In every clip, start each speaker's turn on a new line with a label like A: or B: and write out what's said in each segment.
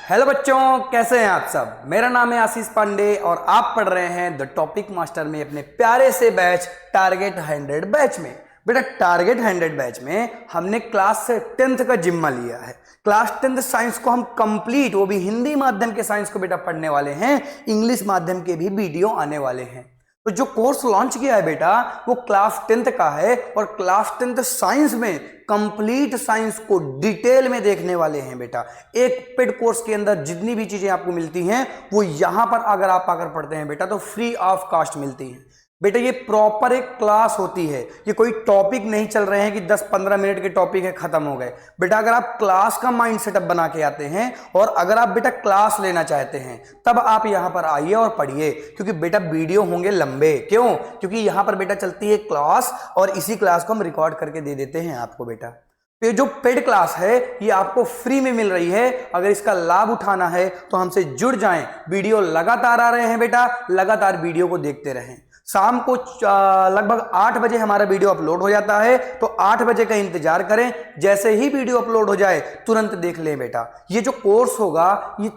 A: Hello बच्चों, कैसे हैं आप सब। मेरा नाम है आशीष पांडे और आप पढ़ रहे हैं द टॉपिक मास्टर में अपने प्यारे से बैच टारगेट 100 बैच में। बेटा टारगेट 100 बैच में हमने क्लास 10th का जिम्मा लिया है। क्लास 10th साइंस को हम कंप्लीट, वो भी हिंदी माध्यम के साइंस को बेटा पढ़ने वाले हैं। इंग्लिश माध्यम के भी वीडियो आने वाले हैं। तो जो कोर्स लॉन्च किया है बेटा वो क्लास 10th का है और क्लास 10th साइंस में कंप्लीट साइंस को डिटेल में देखने वाले हैं बेटा। एक पेड कोर्स के अंदर जितनी भी चीजें आपको मिलती हैं वो यहां पर अगर आप आकर पढ़ते हैं बेटा तो फ्री ऑफ कॉस्ट मिलती हैं बेटा। ये प्रॉपर एक क्लास होती है, ये कोई टॉपिक नहीं चल रहे हैं कि 10-15 मिनट के टॉपिक है खत्म हो गए बेटा। अगर आप क्लास का माइंड सेटअप बना के आते हैं और अगर आप बेटा क्लास लेना चाहते हैं तब आप यहां पर आइए और पढ़िए, क्योंकि बेटा वीडियो होंगे लंबे। क्यों? क्योंकि यहां पर बेटा चलती है क्लास और इसी क्लास को हम रिकॉर्ड करके दे देते हैं आपको बेटा। तो ये जो पेड क्लास है ये आपको फ्री में मिल रही है। अगर इसका लाभ उठाना है तो हमसे जुड़ जाएं। वीडियो लगातार आ रहे हैं बेटा, लगातार वीडियो को देखते रहें। शाम को लगभग 8 बजे हमारा वीडियो अपलोड हो जाता है, तो 8 बजे का इंतजार करें। जैसे ही वीडियो अपलोड हो जाए तुरंत देख लें बेटा। ये जो कोर्स होगा ये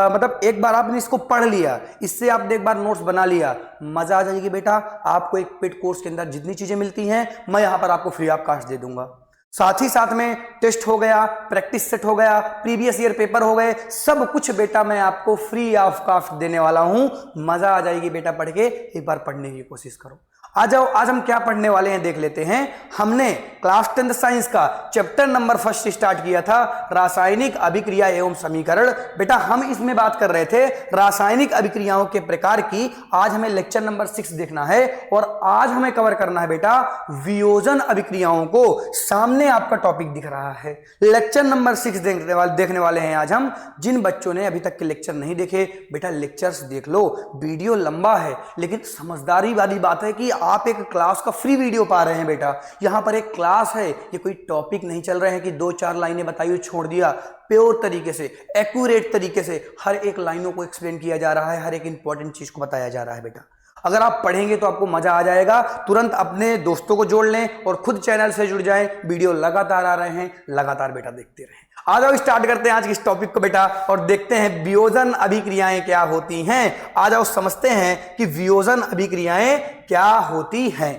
A: मतलब एक बार आपने इसको पढ़ लिया, इससे आपने एक बार नोट्स बना लिया, मजा आ जाएगी बेटा। आपको एक पेड कोर्स के अंदर जितनी चीजें मिलती हैं मैं यहां पर आपको फ्री ऑफ कॉस्ट दे दूंगा। साथ ही साथ में टेस्ट हो गया, प्रैक्टिस सेट हो गया, प्रीवियस ईयर पेपर हो गए, सब कुछ बेटा मैं आपको फ्री ऑफ कॉस्ट देने वाला हूं। मजा आ जाएगी बेटा पढ़ के। एक बार पढ़ने की कोशिश करो। आ जाओ, आज हम क्या पढ़ने वाले हैं देख लेते हैं। हमने क्लास 10th साइंस का चैप्टर नंबर 1 स्टार्ट किया था, रासायनिक अभिक्रिया एवं समीकरण। बेटा हम इसमें बात कर रहे थे रासायनिक अभिक्रियाओं के प्रकार की। आज हमें लेक्चर नंबर 6 देखना है और आज हमें कवर करना है बेटा वियोजन अभिक्रियाओं को। सामने आपका टॉपिक दिख रहा है, लेक्चर नंबर 6 देखने वाले हैं आज हम। जिन बच्चों ने अभी तक के लेक्चर नहीं देखे बेटा लेक्चर्स देख लो। वीडियो लंबा है लेकिन समझदारी वाली बात है कि आप एक क्लास का फ्री वीडियो पा रहे हैं बेटा। यहां पर एक क्लास है, ये कोई टॉपिक नहीं चल रहे हैं कि 2-4 लाइनें बताई छोड़ दिया। प्योर तरीके से, एक्यूरेट तरीके से हर एक लाइनों को एक्सप्लेन किया जा रहा है, हर एक इंपॉर्टेंट चीज को बताया जा रहा है बेटा। अगर आप पढ़ेंगे तो आपको मजा आ जाएगा। तुरंत अपने दोस्तों को जोड़ लें और खुद चैनल से जुड़ जाएं। वीडियो लगातार आ रहे हैं, लगातार बेटा देखते रहें। आ जाओ स्टार्ट करते हैं आज के इस टॉपिक को बेटा और देखते हैं वियोजन अभिक्रियाएं क्या होती हैं। आ जाओ समझते हैं कि वियोजन अभिक्रियाएं क्या होती हैं।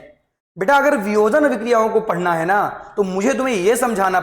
A: बेटा अगर वियोजन अभिक्रियाओं को पढ़ना है ना तो मुझे तुम्हें यह समझाना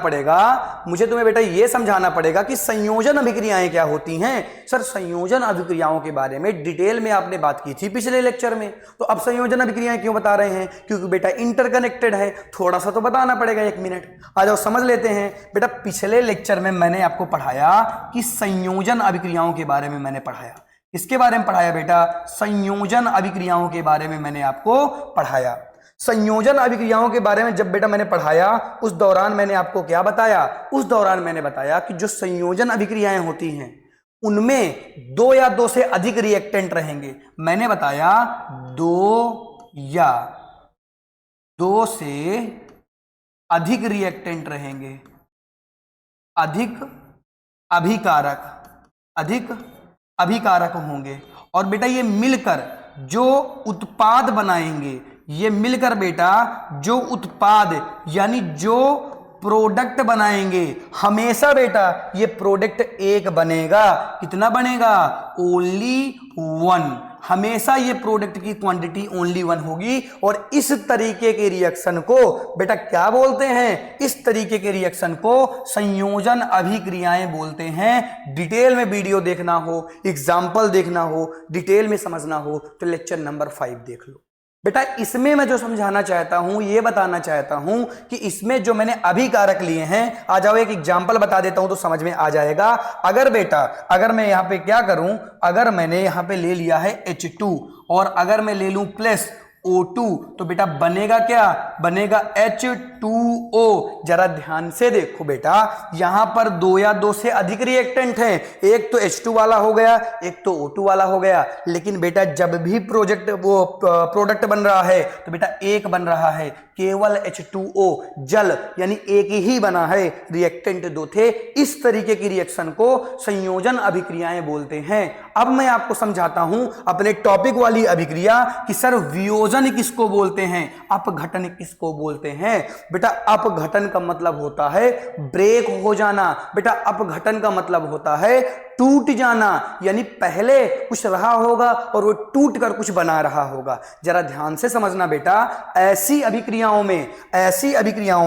A: पड़ेगा कि संयोजन अभिक्रियाएं क्या होती हैं। सर संयोजन अभिक्रियाओं के बारे में डिटेल में आपने बात की थी पिछले लेक्चर में, तो अब संयोजन अभिक्रियाएं क्यों बता रहे हैं? क्योंकि बेटा इंटरकनेक्टेड है, थोड़ा सा तो बताना पड़ेगा। 1 मिनट आ जाओ समझ लेते हैं। बेटा पिछले लेक्चर में मैंने आपको पढ़ाया कि संयोजन अभिक्रियाओं के बारे में मैंने पढ़ाया। किसके बारे में पढ़ाया बेटा? संयोजन अभिक्रियाओं के बारे में मैंने आपको पढ़ाया। संयोजन अभिक्रियाओं के बारे में जब बेटा मैंने पढ़ाया उस दौरान मैंने आपको क्या बताया? उस दौरान मैंने बताया कि जो संयोजन अभिक्रियाएं होती हैं उनमें 2 या 2 से अधिक रिएक्टेंट रहेंगे। मैंने बताया 2 या 2 से अधिक रिएक्टेंट रहेंगे, अधिक अभिकारक होंगे। और बेटा ये मिलकर जो उत्पाद बनाएंगे, ये मिलकर बेटा जो उत्पाद यानी जो प्रोडक्ट बनाएंगे, हमेशा बेटा ये प्रोडक्ट एक बनेगा। कितना बनेगा? ओनली 1। हमेशा ये प्रोडक्ट की क्वांटिटी ओनली 1 होगी। और इस तरीके के रिएक्शन को बेटा क्या बोलते हैं? इस तरीके के रिएक्शन को संयोजन अभिक्रियाएं बोलते हैं। डिटेल में वीडियो देखना हो, एग्जाम्पल देखना हो, डिटेल में समझना हो तो लेक्चर नंबर 5 देख लो बेटा। इसमें मैं जो समझाना चाहता हूं, ये बताना चाहता हूं कि इसमें जो मैंने अभिकारक लिए हैं, आ जाओ एक एग्जांपल बता देता हूं तो समझ में आ जाएगा। अगर मैं यहां पे क्या करूं, अगर मैंने यहां पे ले लिया है H2 और अगर मैं ले लूं प्लस O2 तो बेटा बनेगा क्या? बनेगा H2O। जरा ध्यान से देखो बेटा, यहां पर 2 या 2 से अधिक रिएक्टेंट हैं। एक तो H2 वाला हो गया, एक तो O2 वाला हो गया। लेकिन बेटा जब भी प्रोडक्ट बन रहा है तो बेटा एक बन रहा है, केवल H2O जल यानी एक ही बना है, रिएक्टेंट 2 थे। इस तरीके की रिएक्शन को संयोजन अभिक्रियाएं बोलते हैं। अब मैं आपको समझाता हूं अपने टॉपिक वाली अभिक्रिया कि सर वियोजन वियोजन किसको बोलते हैं, अपघटन किसको बोलते हैं। बेटा अपघटन का मतलब होता है ब्रेक हो जाना, बेटा अपघटन का मतलब होता है टूट जाना, यानी पहले कुछ रहा होगा और वो टूट कर कुछ बना रहा होगा। जरा ध्यान से समझना बेटा, ऐसी अभिक्रियाओं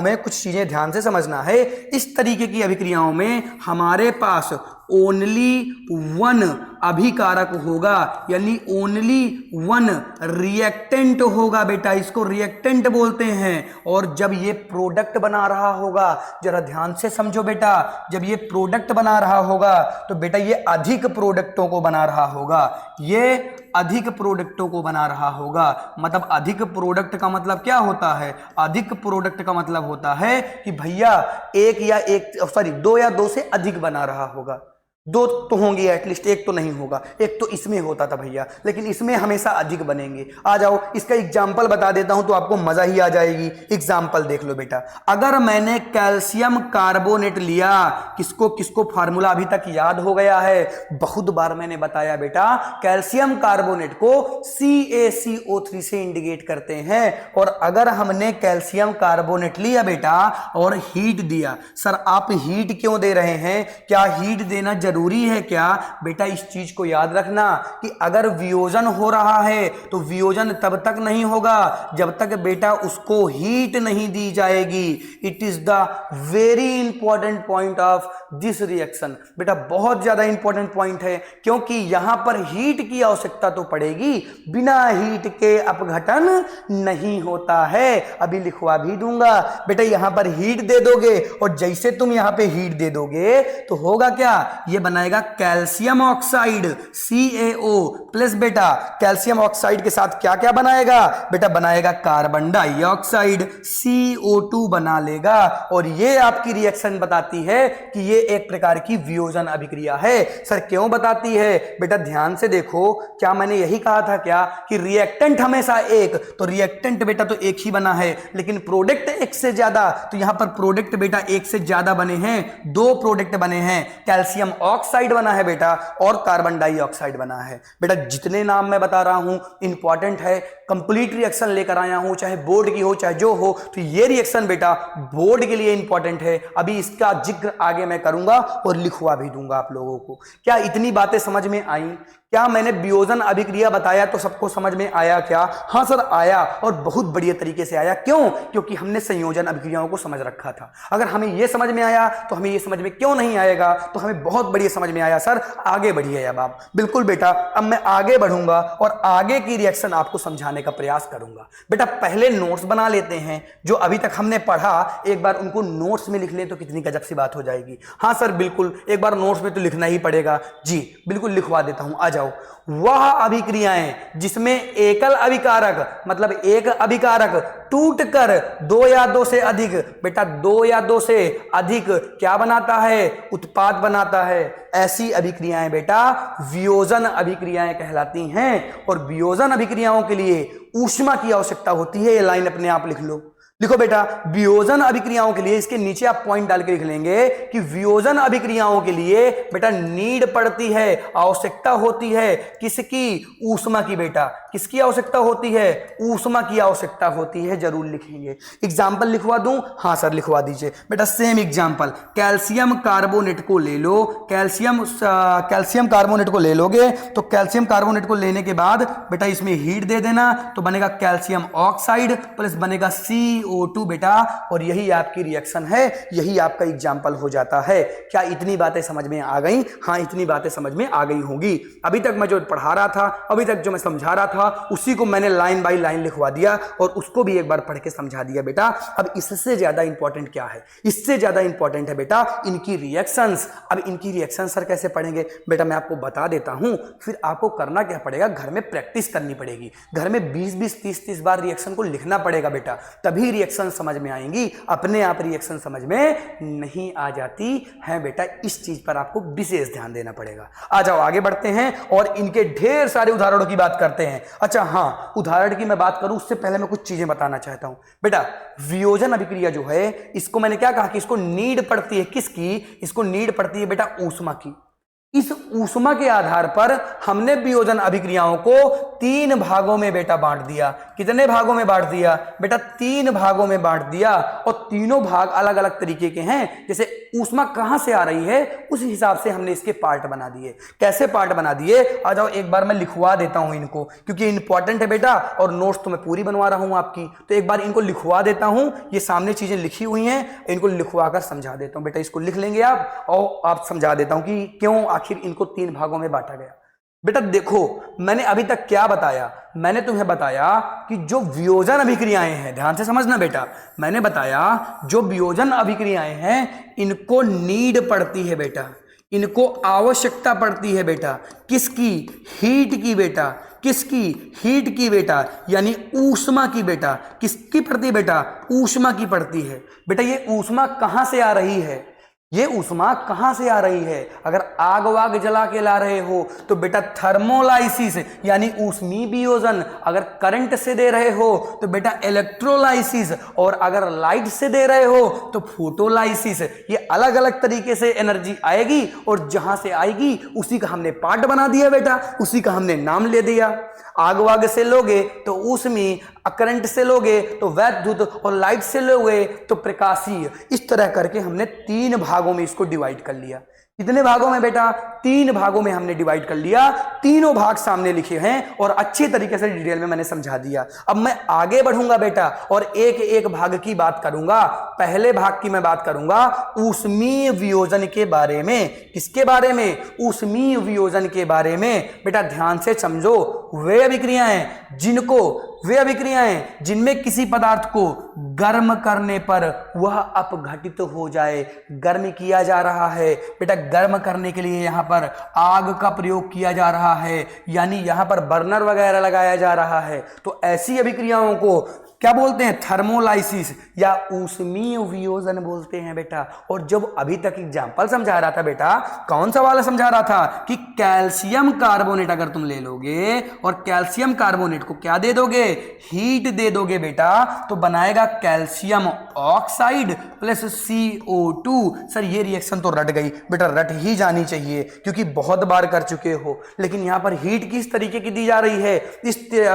A: में कुछ चीजें ध्यान से समझना है। इस तरीके की अभिक्रियाओं में हमारे पास ओनली वन अभिकारक होगा, यानी ओनली वन रिएक्टेंट होगा बेटा, इसको रिएक्टेंट बोलते हैं। और जब ये प्रोडक्ट बना रहा होगा, जरा ध्यान से समझो बेटा, जब ये प्रोडक्ट बना रहा होगा तो बेटा ये अधिक प्रोडक्टों को बना रहा होगा, ये अधिक प्रोडक्टों को बना रहा होगा। मतलब अधिक प्रोडक्ट का मतलब क्या होता है, अधिक प्रोडक्ट का मतलब होता है कि भैया दो या दो से अधिक बना रहा होगा। दो तो होंगे एटलीस्ट, एक तो नहीं होगा, एक तो इसमें होता था भैया, लेकिन इसमें हमेशा अधिक बनेंगे। आ जाओ इसका एग्जाम्पल बता देता हूं तो आपको मजा ही आ जाएगी। एग्जाम्पल देख लो बेटा, अगर मैंने कैल्शियम कार्बोनेट लिया, किसको किसको फार्मूला अभी तक याद हो गया है, बहुत बार मैंने बताया बेटा, कैल्शियम कार्बोनेट को CaCO3 से इंडिकेट करते हैं। और अगर हमने कैल्शियम कार्बोनेट लिया बेटा और हीट दिया, सर आप हीट क्यों दे रहे हैं, क्या हीट देना जरूरी है क्या? बेटा इस चीज को याद रखना कि अगर वियोजन हो रहा है तो वियोजन तब तक नहीं होगा जब तक बेटा उसको हीट नहीं दी जाएगी। It is the very important point of this reaction. बेटा बहुत ज्यादा इंपॉर्टेंट पॉइंट है, क्योंकि यहां पर हीट की आवश्यकता तो पड़ेगी, बिना हीट के अपघटन नहीं होता है। अभी लिखवा भी दूंगा बेटा, यहां पर हीट दे दोगे और जैसे तुम यहां पे हीट दे दोगे तो होगा क्या, ये बनाएगा कैल्शियम ऑक्साइड CaO प्लस, बेटा कैल्शियम ऑक्साइड के साथ क्या क्या बनाएगा बेटा, बनाएगा कार्बन डाइऑक्साइड CO2 बना लेगा। और ये आपकी रिएक्शन बताती है कि ये एक प्रकार की वियोजन अभिक्रिया है। सर क्यों बताती है बेटा, ध्यान से देखो, क्या मैंने यही कहा था क्या कि रिएक्टेंट हमेशा एक, तो रिएक्टेंट बेटा तो एक ही बना है, लेकिन प्रोडक्ट एक से ज्यादा, तो यहां पर प्रोडक्ट बेटा एक से ज्यादा बने हैं, दो प्रोडक्ट बने हैं, कैल्शियम ऑक्साइड बना है बेटा और कार्बन डाइऑक्साइड बना है। बेटा जितने नाम मैं बता रहा हूं इंपॉर्टेंट है, कंप्लीट रिएक्शन लेकर आया हूं, चाहे बोर्ड की हो चाहे जो हो, तो ये रिएक्शन बेटा बोर्ड के लिए इंपॉर्टेंट है। अभी इसका जिक्र आगे मैं करूंगा और लिखवा भी दूंगा आप लोगों को। क्या इतनी बातें समझ में आई? क्या मैंने वियोजन अभिक्रिया बताया तो सबको समझ में आया क्या? हाँ सर आया, और बहुत बढ़िया तरीके से आया। क्यों? क्योंकि हमने संयोजन अभिक्रियाओं को समझ रखा था। अगर हमें यह समझ में आया तो हमें यह समझ में क्यों नहीं आएगा, तो हमें बहुत बढ़िया समझ में आया। सर आगे बढ़िए अब आप। बिल्कुल बेटा, अब मैं आगे बढ़ूंगा और आगे की रिएक्शन आपको समझाने का प्रयास करूंगा। बेटा पहले नोट्स बना लेते हैं, जो अभी तक हमने पढ़ा एक बार उनको नोट्स में लिख लें तो कितनी गजब सी बात हो जाएगी। हाँ सर बिल्कुल, एक बार नोट्स में तो लिखना ही पड़ेगा जी, बिल्कुल लिखवा देता हूं। आ जाओ, वह अभिक्रियाएं जिसमें एकल अभिकारक मतलब एक अभिकारक टूटकर दो या दो से अधिक, बेटा दो या दो से अधिक क्या बनाता है, उत्पाद बनाता है, ऐसी अभिक्रियाएं बेटा वियोजन अभिक्रियाएं कहलाती हैं। और वियोजन अभिक्रियाओं के लिए ऊष्मा की आवश्यकता होती है। ये लाइन अपने आप लिख लो, लिखो बेटा, वियोजन अभिक्रियाओं के लिए, इसके नीचे आप पॉइंट डाल के लिख लेंगे कि वियोजन अभिक्रियाओं के लिए बेटा नीड पड़ती है, आवश्यकता होती है किसकी, ऊष्मा की। बेटा किसकी आवश्यकता होती है, ऊष्मा की आवश्यकता होती है, जरूर लिखेंगे। एग्जाम्पल लिखवा दूं? हाँ सर लिखवा दीजिए। बेटा सेम एग्जाम्पल, कैल्शियम कार्बोनेट को ले लो, कैल्शियम कार्बोनेट को ले लोगे तो कैल्शियम कार्बोनेट को लेने के बाद बेटा इसमें हीट दे देना तो बनेगा कैल्शियम ऑक्साइड प्लस बनेगा CO2 बेटा, और यही आपकी रिएक्शन है, यही आपका एग्जाम्पल हो जाता है। क्या इतनी बातें समझ में आ गई? हाँ इतनी बातें समझ में आ गई होंगी। अभी तक मैं जो पढ़ा रहा था, अभी तक जो मैं समझा रहा था, उसी को मैंने लाइन बाय लाइन लिखवा दिया और उसको भी एक बार पढ़ के समझा दिया। बेटा अब इससे ज्यादा इंपॉर्टेंट क्या है, इससे ज्यादा इंपॉर्टेंट है बेटा इनकी रिएक्शंस। अब इनकी रिएक्शन सर कैसे पढ़ेंगे बेटा, मैं आपको बता देता हूं, फिर आपको करना क्या पड़ेगा, घर में प्रैक्टिस करनी पड़ेगी, घर में 20-20, 30-30 बार रिएक्शन को लिखना पड़ेगा बेटा, तभी रिएक्शन समझ में आएंगी। अपने आप रिएक्शन समझ में नहीं आ जाती है बेटा, इस चीज पर आपको विशेष ध्यान देना पड़ेगा। आ जाओ आगे बढ़ते हैं और इनके ढेर सारे उदाहरणों की बात करते हैं। अच्छा हाँ, उदाहरण की मैं बात करूं उससे पहले मैं कुछ चीजें बताना चाहता हूं। बेटा वियोजन अभिक्रिया जो है, इसको मैंने क्या कहा कि इसको नीड पड़ती है किसकी, इसको नीड पड़ती है बेटा ऊष्मा की। इस ऊष्मा के आधार पर हमने वियोजन अभिक्रियाओं को 3 भागों में बेटा बांट दिया। कितने भागों में बांट दिया बेटा? 3 भागों में बांट दिया, और तीनों भाग अलग अलग तरीके के हैं। जैसे ऊष्मा कहां से आ रही है उस हिसाब से हमने इसके पार्ट बना दिए। कैसे पार्ट बना दिए? आ जाओ एक बार मैं लिखवा देता हूं इनको, क्योंकि इंपॉर्टेंट है बेटा, और नोट्स तो मैं पूरी बनवा रहा हूं आपकी, तो एक बार इनको लिखवा देता हूं। ये सामने चीजें लिखी हुई हैं, इनको लिखवा कर समझा देता हूं बेटा। इसको लिख लेंगे आप, और आप समझा देता हूं कि क्यों आखिर इनको 3 भागों में बांटा गया। बेटा देखो, मैंने अभी तक क्या बताया? मैंने तुम्हें बताया कि जो वियोजन अभिक्रियाएं हैं, ध्यान से समझना बेटा, मैंने बताया जो वियोजन अभिक्रियाएं हैं इनको नीड पड़ती है बेटा, इनको आवश्यकता पड़ती है बेटा। किसकी? हीट की बेटा। किसकी? हीट की बेटा, यानी ऊष्मा की बेटा। किसकी पड़ती बेटा? ऊष्मा की पड़ती है बेटा। ये ऊष्मा कहां से आ रही है? ये ऊष्मा कहां से आ रही है? अगर आग वाग जला के ला रहे हो तो बेटा थर्मोलाइसिस यानी ऊष्मीय वियोजन। अगर करंट से दे रहे हो तो बेटा इलेक्ट्रोलाइसिस, और अगर लाइट से दे रहे हो तो फोटोलाइसिस। ये अलग अलग तरीके से एनर्जी आएगी, और जहां से आएगी उसी का हमने पार्ट बना दिया बेटा, उसी का हमने नाम ले दिया। आग वाग से लोगे तो ऊष्मीय, करंट से लोगे तो वैद्युत, और लाइट से लोगे तो प्रकाशीय। इस तरह करके हमने 3 भागों में इसको डिवाइड कर लिया। कितने भागों में बेटा? 3 भागों में हमने डिवाइड कर लिया। तीनों भाग सामने लिखे हैं और अच्छी तरीके से डिटेल में मैंने समझा दिया। अब मैं आगे बढ़ूंगा बेटा और एक एक भाग की बात करूंगा। पहले भाग की मैं बात करूंगा ऊष्मीय वियोजन के बारे में। किसके बारे में? ऊष्मीय वियोजन के बारे में। बेटा ध्यान से समझो, वे अभिक्रियाएं जिनमें किसी पदार्थ को गर्म करने पर वह अपघटित हो जाए। गर्म किया जा रहा है बेटा, गर्म करने के लिए यहां पर आग का प्रयोग किया जा रहा है, यानी यहां पर बर्नर वगैरह लगाया जा रहा है। तो ऐसी अभिक्रियाओं को क्या बोलते हैं? थर्मोलाइसिस या ऊष्मीय वियोजन बोलते हैं बेटा। और जब अभी तक एग्जांपल समझा रहा था बेटा, कौन सा वाला समझा रहा था कि कैल्शियम कार्बोनेट अगर तुम ले लोगे और कैल्शियम कार्बोनेट को क्या दे दोगे? हीट दे दोगे बेटा, तो बनाएगा calcium oxide plus CO2। Sir ये रिएक्शन तो रट गई बेटा, रट ही जानी चाहिए क्योंकि बहुत बार कर चुके हो। लेकिन यहां पर हीट किस तरीके की दी जा रही है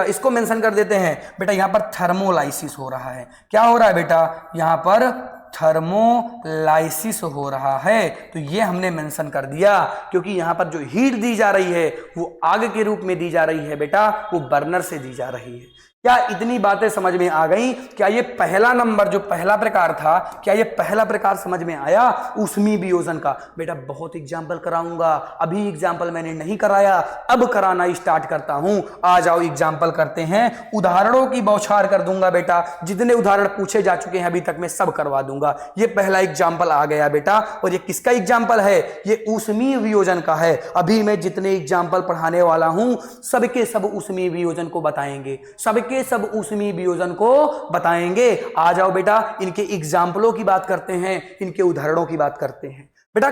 A: इसको मेंशन कर देते हैं बेटा। यहां पर थर्मोलाइसिस हो रहा है। क्या हो रहा है बेटा? यहां पर थर्मोलाइसिस हो रहा है। तो ये हमने मेंशन कर दिया क्योंकि यहां पर जो हीट दी जा रही है वो आग के रूप में दी जा रही है बेटा, वो बर्नर से दी जा रही है। क्या इतनी बातें समझ में आ गई? क्या ये पहला नंबर जो पहला प्रकार था, क्या ये पहला प्रकार समझ में आया ऊष्मीय वियोजन का? बेटा बहुत एग्जाम्पल कराऊंगा, अभी एग्जाम्पल मैंने नहीं कराया, अब कराना स्टार्ट करता हूं। आ जाओ एग्जाम्पल करते हैं, उदाहरणों की बौछार कर दूंगा बेटा। जितने उदाहरण पूछे जा चुके हैं अभी तक मैं सब करवा दूंगा। ये पहला एग्जाम्पल आ गया बेटा, और ये किसका एग्जाम्पल है? ये ऊष्मीय वियोजन का है। अभी मैं जितने एग्जाम्पल पढ़ाने वाला हूं सबके सब ऊष्मीय वियोजन को बताएंगे, सबके सब ऊष्मीय वियोजन को बताएंगे। आ जाओ बेटा इनके एग्जाम्पलों की बात करते हैं, इनके उदाहरणों की बात करते हैं। बेटा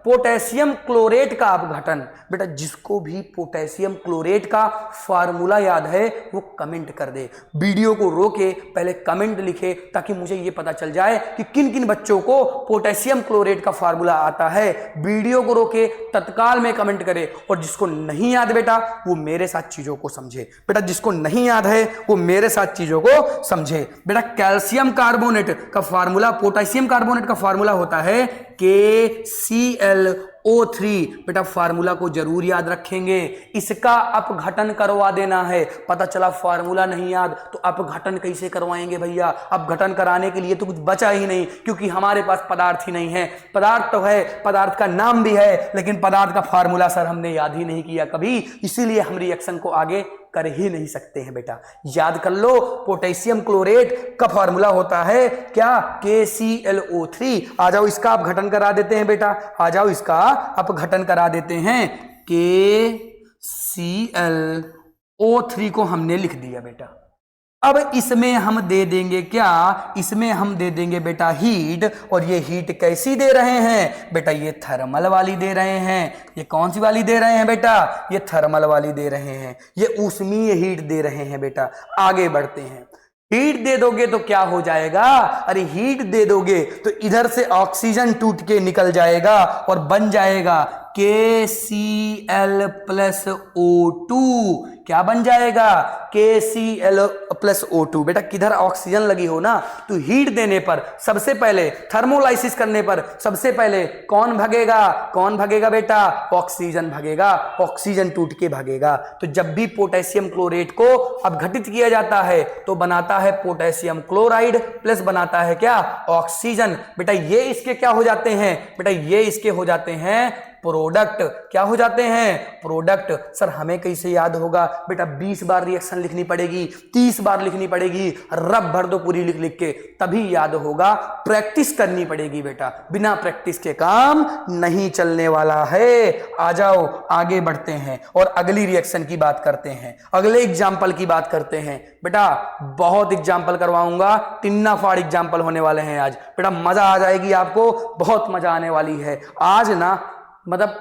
A: पोटेशियम क्लोरेट का अपघटन। बेटा जिसको भी पोटेशियम क्लोरेट का फार्मूला याद है वो कमेंट कर दे। वीडियो को रोके पहले कमेंट लिखे ताकि मुझे ये पता चल जाए कि किन किन बच्चों को पोटेशियम क्लोरेट का फार्मूला आता है। वीडियो को रोके तत्काल में कमेंट करे, और जिसको नहीं याद बेटा वो मेरे साथ चीजों को समझे। बेटा जिसको नहीं याद है वो मेरे साथ चीजों को समझे। बेटा कैल्शियम कार्बोनेट का फार्मूला, पोटेशियम कार्बोनेट का फार्मूला होता है KClO3। बेटा फार्मूला को जरूर याद रखेंगे। इसका अपघटन करवा देना है। पता चला फार्मूला नहीं याद तो अपघटन कैसे करवाएंगे भैया? अपघटन कराने के लिए तो कुछ बचा ही नहीं, क्योंकि हमारे पास पदार्थ ही नहीं है। पदार्थ तो है, पदार्थ का नाम भी है, लेकिन पदार्थ का फार्मूला सर हमने याद ही नहीं किया कभी, इसीलिए हम रिएक्शन को आगे कर ही नहीं सकते हैं। बेटा याद कर लो, पोटेशियम क्लोरेट का फार्मूला होता है क्या? KClO3। आ जाओ इसका अपघटन करा देते हैं बेटा, आ जाओ इसका अपघटन करा देते हैं। KClO3 को हमने लिख दिया बेटा। अब इसमें हम दे देंगे क्या? इसमें हम दे देंगे बेटा हीट। और ये हीट कैसी दे रहे हैं बेटा? ये थर्मल वाली दे रहे हैं। ये कौन सी वाली दे रहे हैं बेटा? ये थर्मल वाली दे रहे हैं। ये ऊष्मीय हीट दे रहे हैं बेटा। आगे बढ़ते हैं। हीट दे दोगे तो क्या हो जाएगा, अरे हीट दे दोगे तो इधर से ऑक्सीजन टूट के निकल जाएगा और बन जाएगा KCl प्लस O2। क्या बन जाएगा, KCl प्लस O2। बेटा किधर ऑक्सीजन लगी हो ना, तो हीट देने पर सबसे पहले, थर्मोलाइसिस करने पर सबसे पहले कौन भगेगा, कौन भगेगा बेटा, ऑक्सीजन भगेगा, ऑक्सीजन टूट के भगेगा। तो जब भी पोटेशियम क्लोरेट को अपघटित किया जाता है तो बनाता है पोटेशियम क्लोराइड प्लस बनाता है क्या, ऑक्सीजन। बेटा ये इसके क्या हो जाते हैं, बेटा ये इसके हो जाते हैं प्रोडक्ट। क्या हो जाते हैं, प्रोडक्ट। सर हमें कैसे याद होगा, बेटा 20 बार रिएक्शन लिखनी पड़ेगी, 30 बार लिखनी पड़ेगी, रब भर दो पूरी लिख लिख के, तभी याद होगा। प्रैक्टिस करनी पड़ेगी बेटा, बिना प्रैक्टिस के काम नहीं चलने वाला है। आ जाओ आगे बढ़ते हैं और अगली रिएक्शन की बात करते हैं, अगले एग्जाम्पल की बात करते हैं। बेटा बहुत एग्जाम्पल करवाऊंगा, तिन्ना फाड़ एग्जाम्पल होने वाले हैं आज। बेटा मजा आ जाएगी आपको, बहुत मजा आने वाली है आज ना, मतलब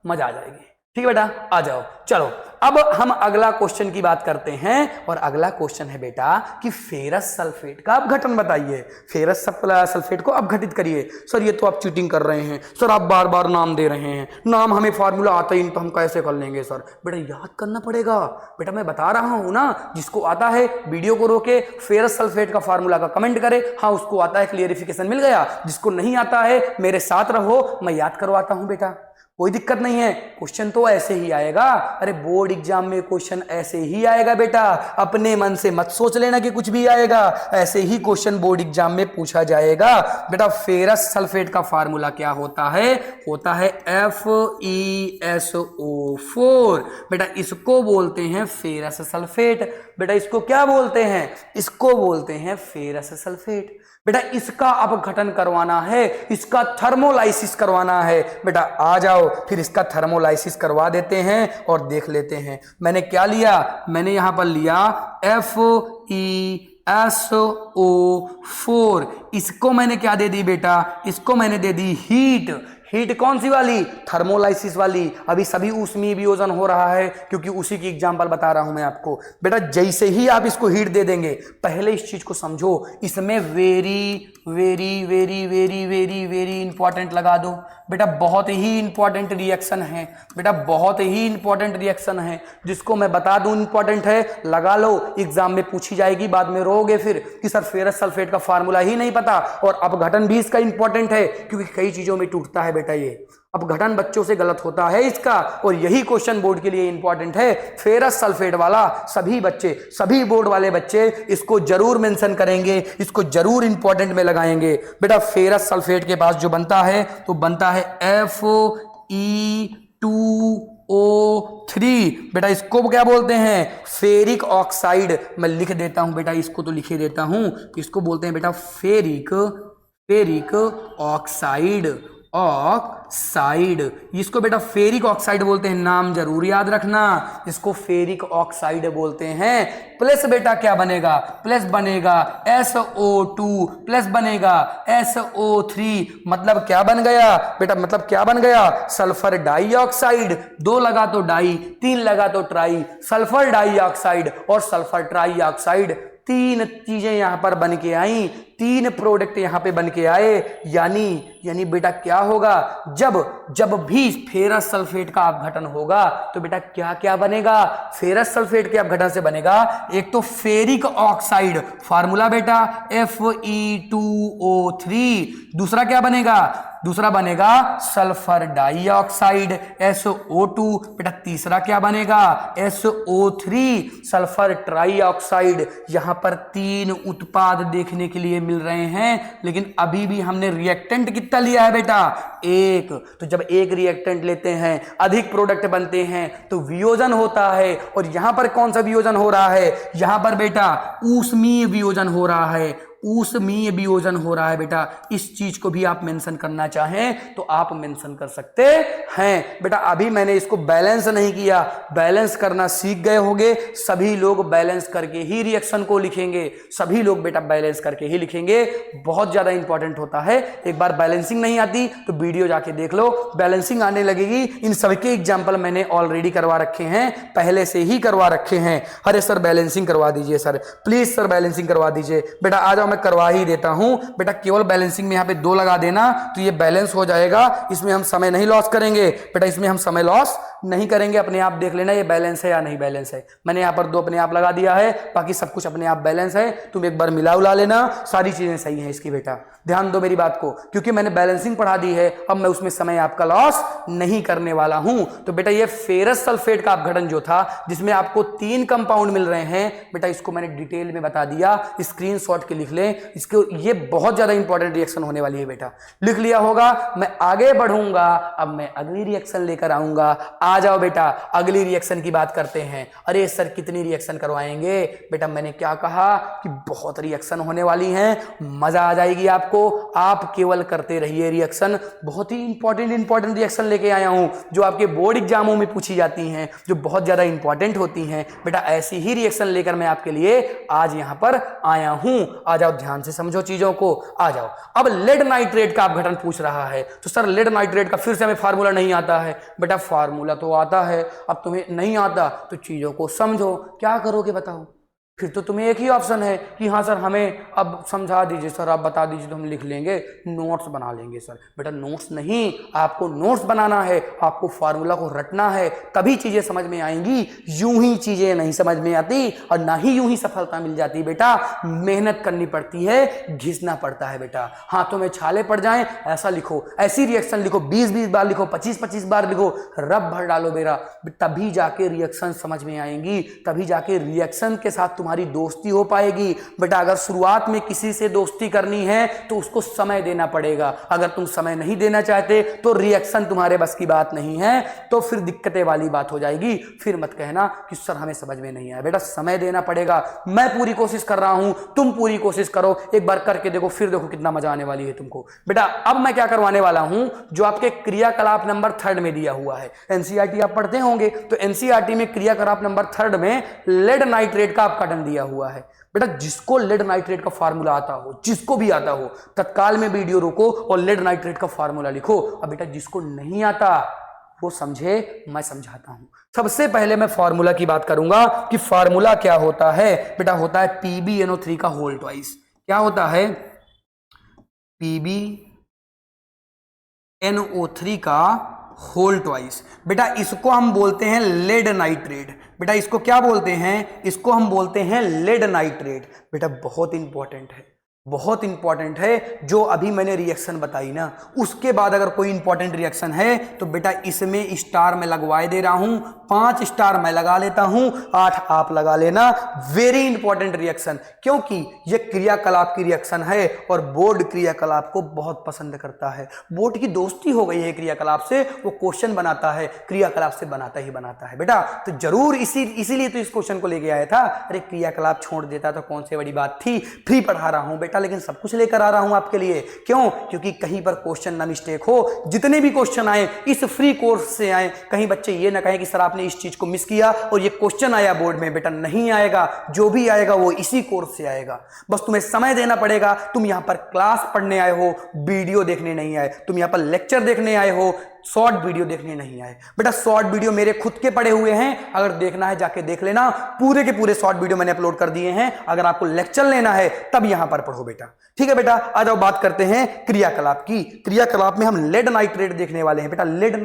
A: मजा आ जाएगी। ठीक है बेटा, आ जाओ। चलो अब हम अगला क्वेश्चन की बात करते हैं और अगला क्वेश्चन है बेटा कि फेरस सल्फेट का अपघटन बताइए। फेरस सल्फेट को अपघटित करिए। सर ये तो आप चीटिंग कर रहे हैं, सर आप बार बार नाम दे रहे हैं, नाम हमें फार्मूला आता ही नहीं तो हम कैसे कर लेंगे सर। बेटा याद करना पड़ेगा। बेटा मैं बता रहा हूं ना, जिसको आता है वीडियो को रोके फेरस सल्फेट का फार्मूला का कमेंट करे, हाँ उसको आता है, क्लियरिफिकेशन मिल गया। जिसको नहीं आता है मेरे साथ रहो, मैं याद करवाता हूं बेटा, कोई दिक्कत नहीं है। क्वेश्चन तो ऐसे ही आएगा, अरे बोर्ड एग्जाम में क्वेश्चन ऐसे ही आएगा बेटा, अपने मन से मत सोच लेना कि कुछ भी आएगा, ऐसे ही क्वेश्चन बोर्ड एग्जाम में पूछा जाएगा। बेटा फेरस सल्फेट का फार्मूला क्या होता है, होता है FeSO4। बेटा इसको बोलते हैं फेरस सल्फेट। बेटा इसको क्या बोलते हैं, इसको बोलते हैं फेरस सल्फेट। बेटा इसका अपघटन करवाना है, इसका थर्मोलाइसिस करवाना है। बेटा आ जाओ फिर इसका थर्मोलाइसिस करवा देते हैं और देख लेते हैं। मैंने क्या लिया, मैंने यहां पर लिया FeSO4। इसको मैंने क्या दे दी बेटा, इसको मैंने दे दी हीट। हीट कौन सी वाली, थर्मोलाइसिस वाली। अभी सभी ऊष्मीय वियोजन हो रहा है क्योंकि उसी की एग्जांपल बता रहा हूं मैं आपको। बेटा जैसे ही आप इसको हीट दे देंगे, पहले इस चीज को समझो, इसमें very very very very very very important लगा दो। बेटा बहुत ही इंपॉर्टेंट रिएक्शन है, बेटा बहुत ही इंपॉर्टेंट रिएक्शन है, जिसको मैं बता दूं इंपॉर्टेंट है, लगा लो, एग्जाम में पूछी जाएगी। बाद में रोगे फिर कि सर फेरस सल्फेट का फार्मूला ही नहीं पता। और अपघटन भी इसका इंपॉर्टेंट है क्योंकि कई चीजों में टूटता है बेटा, ये अपघटन बच्चों से गलत होता है इसका, और यही क्वेश्चन बोर्ड के लिए इंपॉर्टेंट है। फेरस सल्फेट वाला सभी बच्चे, सभी बोर्ड वाले बच्चे इसको जरूर मेंशन करेंगे, इसको जरूर इंपॉर्टेंट में लगाएंगे। बेटा फेरस सल्फेट के पास जो बनता है तो बनता है Fe2O3। बेटा इसको क्या बोलते हैं, फेरिक ऑक्साइड। मैं लिख देता हूं बेटा, इसको तो लिखे देता हूं, इसको बोलते हैं बेटा फेरिक ऑक्साइड। इसको बेटा फेरिक ऑक्साइड बोलते हैं, नाम जरूर याद रखना, इसको फेरिक ऑक्साइड बोलते हैं। प्लस बेटा क्या बनेगा, प्लस बनेगा SO2 प्लस बनेगा SO3। मतलब क्या बन गया बेटा, मतलब क्या बन गया, सल्फर डाइऑक्साइड। 2 लगा तो डाई, 3 लगा तो ट्राई, सल्फर डाइऑक्साइड और सल्फर ट्राइऑक्साइड। 3 चीजें यहां पर बन के आई, 3 प्रोडक्ट यहां पे बन के आए। यानी बेटा क्या होगा, जब भी फेरस सल्फेट का अपघटन होगा तो बेटा क्या क्या बनेगा, फेरस सल्फेट के अपघटन से बनेगा एक तो फेरिक ऑक्साइड, फार्मूला बेटा Fe2O3। दूसरा क्या बनेगा, दूसरा बनेगा सल्फर डाइऑक्साइड SO2। बेटा तीसरा क्या बनेगा, SO3 सल्फर ट्राइऑक्साइड। यहां पर 3 उत्पाद देखने के लिए मिल रहे हैं, लेकिन अभी भी हमने रिएक्टेंट कितना लिया है बेटा, 1। तो जब एक रिएक्टेंट लेते हैं, अधिक प्रोडक्ट बनते हैं तो वियोजन होता है। और यहां पर कौन सा वियोजन हो रहा है, यहां पर बेटा ऊष्मीय वियोजन हो रहा है, ऊष्मीय वियोजन हो रहा है बेटा। इस चीज को भी आप मेंशन करना चाहें तो आप मेंशन कर सकते हैं। बेटा अभी मैंने इसको बैलेंस नहीं किया, बैलेंस करना सीख गए होंगे। सभी लोग बैलेंस करके ही रिएक्शन को लिखेंगे, सभी लोग बेटा बैलेंस करके ही लिखेंगे। बहुत ज्यादा इंपॉर्टेंट होता है। एक बार बैलेंसिंग नहीं आती तो वीडियो जाके देख लो, बैलेंसिंग आने लगेगी। इन सबके एग्जाम्पल मैंने ऑलरेडी करवा रखे हैं, पहले से ही करवा रखे हैं। अरे सर बैलेंसिंग करवा दीजिए सर, प्लीज सर बैलेंसिंग करवा दीजिए। बेटा आ जाओ, मैं करवा ही देता हूं। बेटा केवल बैलेंसिंग में यहाँ पे 2 लगा देना तो ये बैलेंस हो जाएगा। इसमें हम समय नहीं लॉस करेंगे बेटा, इसमें हम समय लॉस नहीं करेंगे। अपने आप देख लेना ये बैलेंस है या नहीं बैलेंस है। मैंने यहाँ पर 2 अपने आप लगा दिया है, बाकी सब कुछ अपने आप बैलेंस है। तुम एक बार मिला उला लेना, सारी चीजें सही हैं इसकी। बेटा ध्यान दो मेरी बात को, क्योंकि मैंने बैलेंसिंग पढ़ा दी है, अब मैं उसमें समय आपका लॉस नहीं करने वाला हूं। तो बेटा ये फेरस सल्फेट का अपघटन जो था, जिसमें आपको 3 कंपाउंड मिल रहे हैं, बेटा इसको मैंने डिटेल में बता दिया। स्क्रीनशॉट के लिख लें इसको, ये बहुत ज्यादा इंपॉर्टेंट रिएक्शन होने वाली है। बेटा लिख लिया होगा। मैं आगे बढ़ूंगा, अब मैं अगली रिएक्शन लेकर आऊंगा। आ जाओ बेटा, अगली रिएक्शन की बात करते हैं। अरे सर कितनी रिएक्शन करवाएंगे? बेटा मैंने क्या कहा कि बहुत रिएक्शन होने वाली हैं, मजा आ जाएगी आपको। आप केवल करते रहिए रिएक्शन। बहुत ही इंपॉर्टेंट रिएक्शन लेके आया हूं, जो आपके बोर्ड एग्जामों में पूछी जाती हैं, जो बहुत ज्यादा इंपॉर्टेंट होती हैं। बेटा ऐसी ही रिएक्शन लेकर मैं आपके लिए आज यहां पर आया हूं। आ जाओ, ध्यान से समझो चीजों को। आ जाओ, अब लेड नाइट्रेट का अपघटन पूछ रहा है, तो सर लेड नाइट्रेट का फिर से हमें फार्मूला नहीं आता है। बेटा फार्मूला तो आता है, अब तुम्हें नहीं आता तो चीजों को समझो। क्या करोगे बताओ? फिर तो तुम्हें एक ही ऑप्शन है कि हाँ सर हमें अब समझा दीजिए सर, आप बता दीजिए तो हम लिख लेंगे, नोट्स बना लेंगे सर। बेटा नोट्स नहीं, आपको नोट्स बनाना है, आपको फार्मूला को रटना है, तभी चीजें समझ में आएंगी। यूं ही चीजें नहीं समझ में आती और ना ही यूं ही सफलता मिल जाती। बेटा मेहनत करनी पड़ती है, घिसना पड़ता है। बेटा हाथों में छाले पड़ जाएं ऐसा लिखो, ऐसी रिएक्शन लिखो, 20-20 बार लिखो, 25-25 बार लिखो, रब भर डालो बेरा, तभी जाके रिएक्शन समझ में आएंगी, तभी जाके रिएक्शन के साथ तुम्हारी दोस्ती हो पाएगी। बेटा अगर शुरुआत में किसी से दोस्ती करनी है तो उसको समय देना पड़ेगा। अगर तुम समय नहीं देना चाहते तो रिएक्शन तुम्हारे बस की बात नहीं है, तो फिर दिक्कतें वाली बात हो जाएगी। फिर मत कहना कि सर हमें समझ में नहीं आया। बेटा समय देना पड़ेगा। मैं पूरी कोशिश कर रहा हूं, तुम पूरी कोशिश करो। एक बार करके देखो, फिर देखो कितना मजा आने वाली है तुमको। बेटा अब मैं क्या करवाने वाला हूं, जो आपके क्रियाकलाप नंबर 3 में दिया हुआ है। एनसीईआरटी आप पढ़ते होंगे, तो एनसीईआरटी में क्रियाकलाप नंबर 3 में लेड नाइट्रेट का अपघटन दिया हुआ है। बेटा जिसको लेड नाइट्रेट का फार्मूला आता हो, जिसको भी आता हो, तत्काल में वीडियो रोको और लेड नाइट्रेट का फार्मूला लिखो। अब बेटा जिसको नहीं आता वो समझे, मैं समझाता हूं। सबसे पहले मैं फार्मूला की बात करूंगा कि फार्मूला क्या होता है। बेटा होता है PbNO3 का होल ट्वाइस। क्या होता है? PbNO3 का होल ट्वाइस। बेटा इसको हम बोलते हैं लेड नाइट्रेट। बेटा इसको क्या बोलते हैं? इसको हम बोलते हैं लेड नाइट्रेट। बेटा बहुत इंपॉर्टेंट है, बहुत इंपॉर्टेंट है। जो अभी मैंने रिएक्शन बताई ना, उसके बाद अगर कोई इंपॉर्टेंट रिएक्शन है तो बेटा इसमें स्टार मैं लगवाए दे रहा हूं। 5 स्टार मैं लगा लेता हूं, 8 आप लगा लेना। वेरी इंपॉर्टेंट रिएक्शन, क्योंकि यह क्रियाकलाप की रिएक्शन है और बोर्ड क्रियाकलाप को बहुत पसंद करता है। बोर्ड की दोस्ती हो गई है क्रियाकलाप से, वो क्वेश्चन बनाता है, क्रियाकलाप से बनाता ही बनाता है। बेटा तो जरूर इसीलिए तो इस क्वेश्चन को लेके आया था। अरे क्रियाकलाप छोड़ देता तो कौन सी बड़ी बात थी, फ्री पढ़ा रहा हूं बेटा, लेकिन सब कुछ लेकर आ रहा हूं आपके लिए। क्यों? क्योंकि कहीं पर क्वेश्चन ना मिस्टेक हो। जितने भी क्वेश्चन आए इस फ्री कोर्स से आए, कहीं बच्चे ये ना कहें कि सर आपने इस चीज को मिस किया और ये क्वेश्चन आया बोर्ड में। बेटा नहीं आएगा, जो भी आएगा वो इसी कोर्स से आएगा। बस तुम्हें समय देना पड़ेगा। तुम यहां पर क्लास पढ़ने आए हो, वीडियो देखने नहीं आए। तुम यहां पर लेक्चर देखने आए हो, शॉर्ट वीडियो देखने नहीं आए। बेटा शॉर्ट वीडियो मेरे खुद के पड़े हुए हैं, अगर देखना है जाके देख लेना। पूरे के पूरे शॉर्ट वीडियो मैंने अपलोड कर दिए हैं। अगर आपको लेक्चर लेना है तब यहां पर पढ़ो बेटा, ठीक है बेटा। आ जाओ बात करते हैं क्रियाकलाप की। क्रियाकलाप में हम लेड नाइट्रेट देखने वाले हैं। बेटा लेड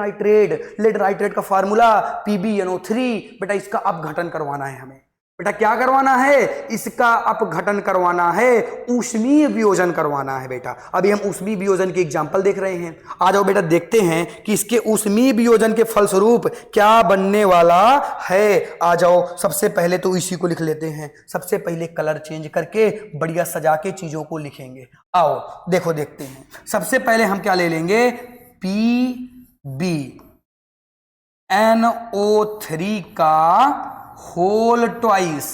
A: नाइट्रेट का फार्मूला PbNO3। बेटा इसका अपघटन करवाना है हमें। बेटा क्या करवाना है? इसका अपघटन करवाना है, ऊष्मीय वियोजन करवाना है। बेटा अभी हम ऊष्मीय वियोजन के एग्जांपल देख रहे हैं। आ जाओ बेटा देखते हैं कि इसके ऊष्मीय वियोजन के फलस्वरूप क्या बनने वाला है। आ जाओ, सबसे पहले तो इसी को लिख लेते हैं। सबसे पहले कलर चेंज करके बढ़िया सजा के चीजों को लिखेंगे। आओ देखो देखते हैं। सबसे पहले हम क्या ले लेंगे? PbNO3 का होल ट्वाइस।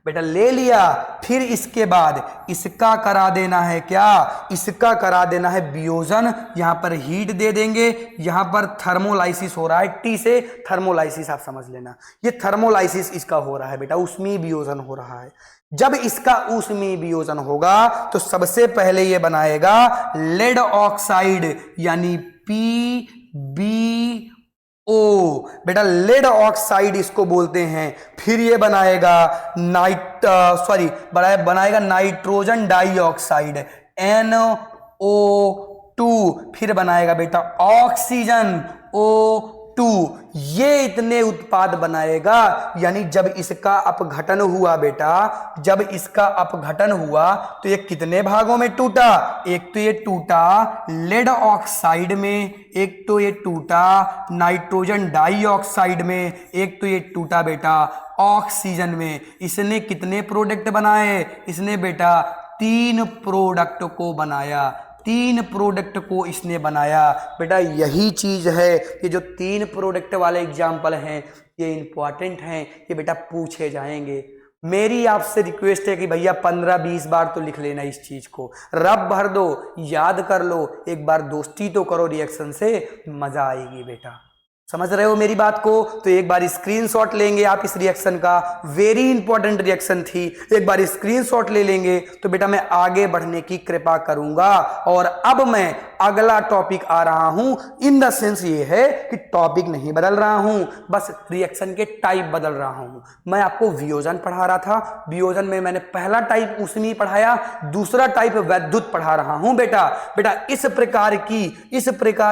A: बेटा ले लिया, फिर इसके बाद इसका करा देना है क्या, इसका करा देना है वियोजन। यहां पर हीट दे देंगे, यहां पर थर्मोलाइसिस हो रहा है, टी से थर्मोलाइसिस आप समझ लेना, ये थर्मोलाइसिस इसका हो रहा है बेटा, ऊष्मीय वियोजन हो रहा है। जब इसका ऊष्मीय वियोजन होगा तो सबसे पहले ये बनाएगा लेड ऑक्साइड यानी PbO, बेटा लेड ऑक्साइड इसको बोलते हैं। फिर ये बनाएगा बनाएगा नाइट्रोजन डाइऑक्साइड NO2, फिर बनाएगा बेटा ऑक्सीजन O2। ये इतने उत्पाद बनाएगा, यानी जब इसका अपघटन हुआ बेटा, जब इसका अपघटन हुआ तो ये कितने भागों में टूटा, एक तो ये टूटा लेड ऑक्साइड में, एक तो ये टूटा नाइट्रोजन डाइऑक्साइड में, एक तो ये टूटा बेटा ऑक्सीजन में। इसने कितने प्रोडक्ट बनाए, इसने बेटा 3 प्रोडक्ट को बनाया, 3 प्रोडक्ट को इसने बनाया। बेटा यही चीज है, ये जो 3 प्रोडक्ट वाले एग्जाम्पल हैं ये इंपॉर्टेंट हैं, ये बेटा पूछे जाएंगे। मेरी आपसे रिक्वेस्ट है कि भैया 15-20 बार तो लिख लेना इस चीज को, रब भर दो, याद कर लो, एक बार दोस्ती तो करो रिएक्शन से, मजा आएगी बेटा। समझ रहे हो मेरी बात को? तो एक बार स्क्रीनशॉट लेंगे आप इस रिएक्शन का, वेरी इंपॉर्टेंट रिएक्शन थी, एक बार स्क्रीनशॉट ले लेंगे तो बेटा मैं आगे बढ़ने की कृपा करूंगा। और अब मैं अगला टॉपिक आ रहा हूं, इन द सेंस ये है कि टॉपिक नहीं बदल रहा हूं, बस रिएक्शन के टाइप बदल रहा हूं। मैं आपको वियोजन पढ़ा रहा था, वियोजन में मैंने पहला टाइप ऊष्मीय पढ़ाया, दूसरा टाइप वैद्युत पढ़ा रहा हूं बेटा। बेटा इस प्रकार